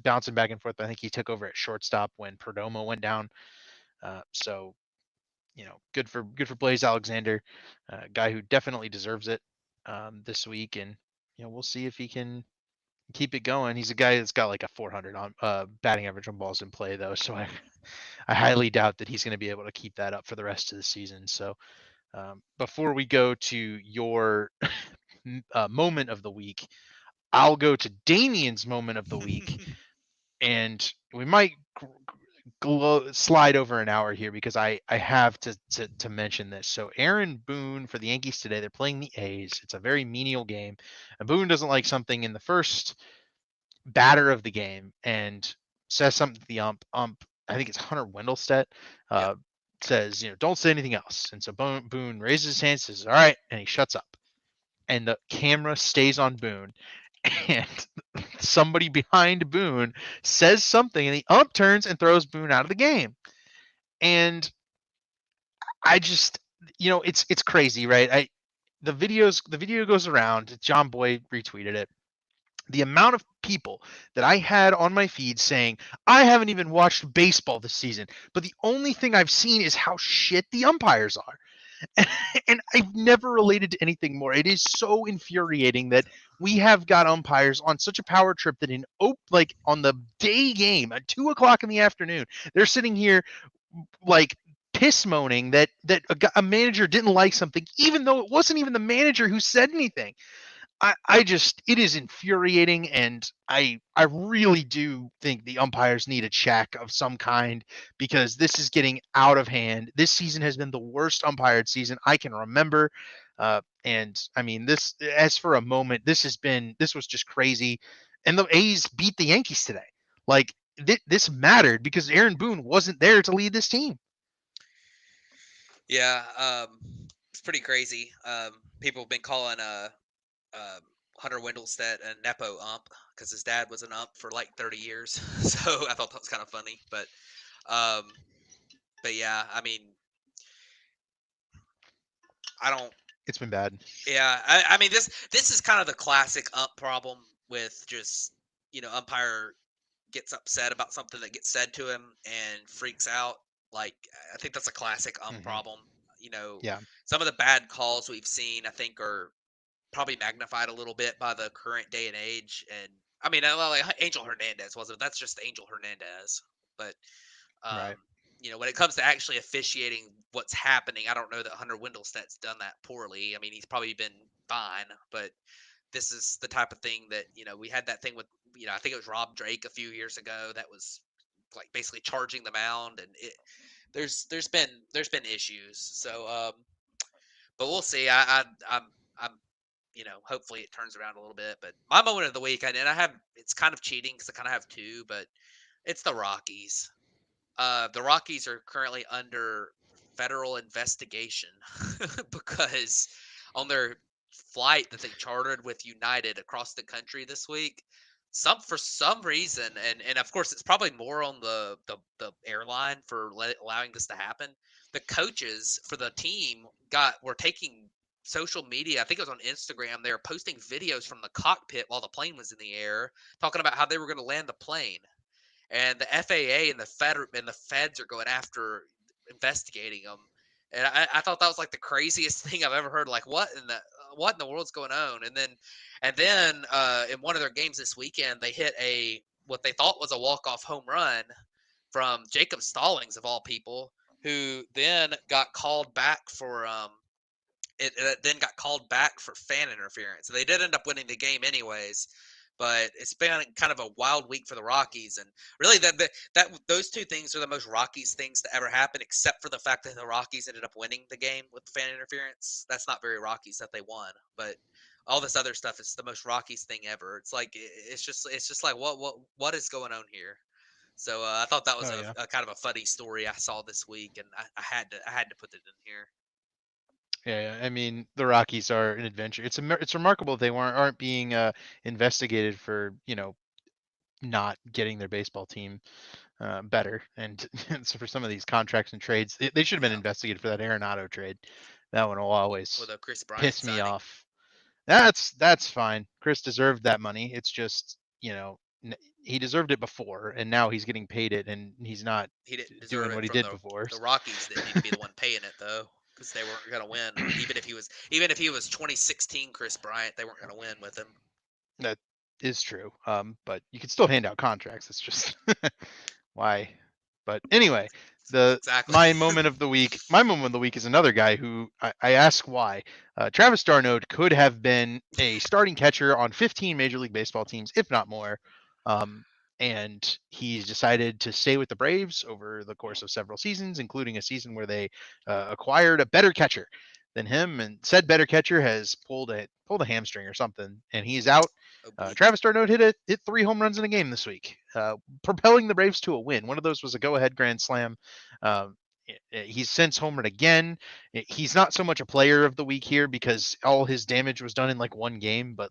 bouncing back and forth. I think he took over at shortstop when Perdomo went down. So good for Blaze Alexander, guy who definitely deserves it this week, and we'll see if he can keep it going. He's a guy that's got like a 400 on batting average on balls in play though, so I highly doubt that he's going to be able to keep that up for the rest of the season. So before we go to your moment of the week, I'll go to Damien's moment of the week, and we might slide over an hour here because I have to mention this. So Aaron Boone for the Yankees today, they're playing the A's. It's a very menial game, and Boone doesn't like something in the first batter of the game and says something to the ump. I think it's Hunter Wendelstedt. Yep. Uh, says, don't say anything else. And so Boone raises his hand, says, "All right," and he shuts up. And the camera stays on Boone, and somebody behind Boone says something, and the ump turns and throws Boone out of the game. And I just, it's crazy, right? The video goes around. John Boy retweeted it. The amount of people that I had on my feed saying, I haven't even watched baseball this season, but the only thing I've seen is how shit the umpires are. And I've never related to anything more. It is so infuriating that we have got umpires on such a power trip that like on the day game at 2 o'clock in the afternoon, they're sitting here like piss moaning that a manager didn't like something, even though it wasn't even the manager who said anything. I just, it is infuriating, and I really do think the umpires need a check of some kind because this is getting out of hand. This season has been the worst umpired season I can remember. And I mean, this, as for a moment, this was just crazy. And the A's beat the Yankees today. Like, this mattered because Aaron Boone wasn't there to lead this team. Yeah, it's pretty crazy. People have been calling um, Hunter Wendelstedt a nepo ump because his dad was an ump for like 30 years. So I thought that was kind of funny. Um, but yeah, I mean, I don't. It's been bad. Yeah, I mean this is kind of the classic ump problem with just umpire gets upset about something that gets said to him and freaks out. Like I think that's a classic ump Hmm. problem. You know, Yeah. some of the bad calls we've seen, I think, are probably magnified a little bit by the current day and age. And I mean, like Angel Hernandez wasn't. That's just Angel Hernandez. But um, Right. when it comes to actually officiating what's happening, I don't know that Hunter Wendelstedt's done that poorly. I mean, he's probably been fine, but this is the type of thing that we had that thing with I think it was Rob Drake a few years ago that was like basically charging the mound, and there's been issues. So, but we'll see. I'm hopefully it turns around a little bit. But my moment of the week, and I have it's kind of cheating because I kind of have two, but it's the Rockies. The Rockies are currently under federal investigation because on their flight that they chartered with United across the country this week, for some reason, and of course it's probably more on the airline for allowing this to happen. The coaches for the team were taking social media. I think it was on Instagram. They were posting videos from the cockpit while the plane was in the air, talking about how they were going to land the plane, and the FAA and the feds are going after investigating them. And I thought that was like the craziest thing I've ever heard. Like what in the world's going on? And then in one of their games this weekend, they hit what they thought was a walk off home run from Jacob Stallings of all people, who then got called back for it then got called back for fan interference. So they did end up winning the game anyways, but it's been kind of a wild week for the Rockies, and really that those two things are the most Rockies things to ever happen, except for the fact that the Rockies ended up winning the game with the fan interference. That's not very Rockies that they won, but all this other stuff is the most Rockies thing ever. It's like it's just like what is going on here? So I thought that was Oh yeah. a kind of a funny story I saw this week, and I had to put it in here. Yeah, I mean, the Rockies are an adventure. It's remarkable they aren't being investigated for not getting their baseball team better. And so for some of these contracts and trades, they should have been Yeah, investigated for that Arenado trade. That one will always with a Chris Bryant piss me signing. off. That's fine. Chris deserved that money. It's just he deserved it before, and now he's getting paid it, and he's not He didn't deserve doing it what he from did the before. the Rockies. Didn't need to be the one paying it though, because they weren't going to win. Even if he was 2016 Chris Bryant, they weren't going to win with him. That is true. But you can still hand out contracts. It's just why. But anyway, the Exactly. my moment of the week is another guy who I ask why. Travis d'Arnaud could have been a starting catcher on 15 Major League Baseball teams, if not more. Um, and he's decided to stay with the Braves over the course of several seasons, including a season where they acquired a better catcher than him, and said better catcher has pulled a hamstring or something, and he's out. Oblique. Travis d'Arnaud hit 3 home runs in a game this week, propelling the Braves to a win. One of those was a go-ahead grand slam. Um, he's since homered again. He's not so much a player of the week here because all his damage was done in like one game, but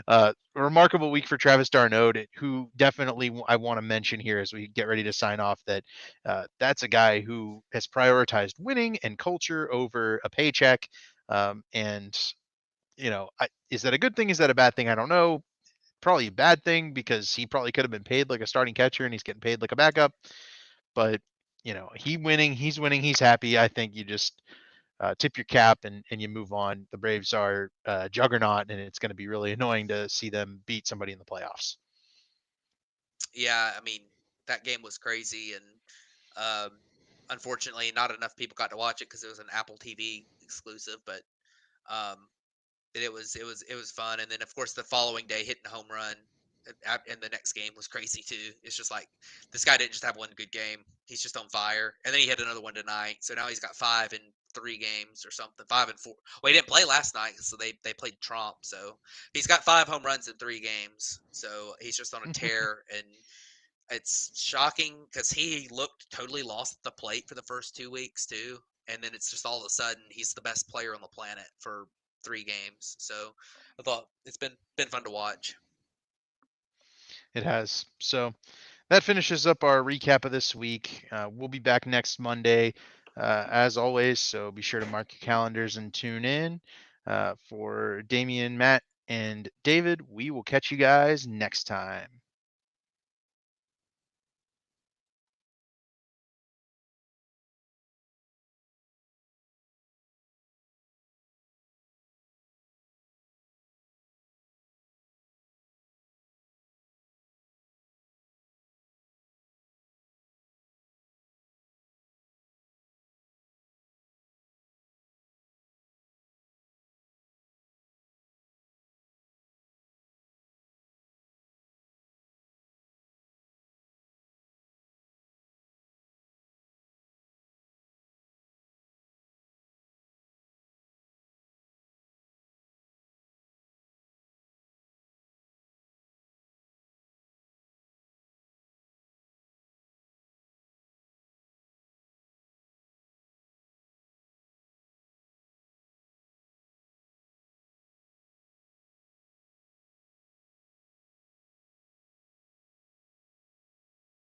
a remarkable week for Travis d'Arnaud, who definitely I want to mention here as we get ready to sign off that that's a guy who has prioritized winning and culture over a paycheck. And is that a good thing? Is that a bad thing? I don't know. Probably a bad thing because he probably could have been paid like a starting catcher and he's getting paid like a backup. But he's winning, he's happy. I think you just tip your cap and you move on. The Braves are juggernaut, and it's going to be really annoying to see them beat somebody in the playoffs. Yeah, I mean that game was crazy, and unfortunately, not enough people got to watch it because it was an Apple TV exclusive. But um, it was fun, and then of course the following day hitting a home run in the next game was crazy too. It's just like this guy didn't just have one good game; he's just on fire. And then he hit another one tonight, so now he's got 5 in 3 games or something. 5 and 4. Well, he didn't play last night, so they played Trump. So he's got 5 home runs in 3 games. So he's just on a tear, and it's shocking because he looked totally lost at the plate for the first 2 weeks too, and then it's just all of a sudden he's the best player on the planet for 3 games. So I thought it's been fun to watch. It has. So that finishes up our recap of this week. We'll be back next Monday, as always. So be sure to mark your calendars and tune in. For Damian, Matt, and David, we will catch you guys next time.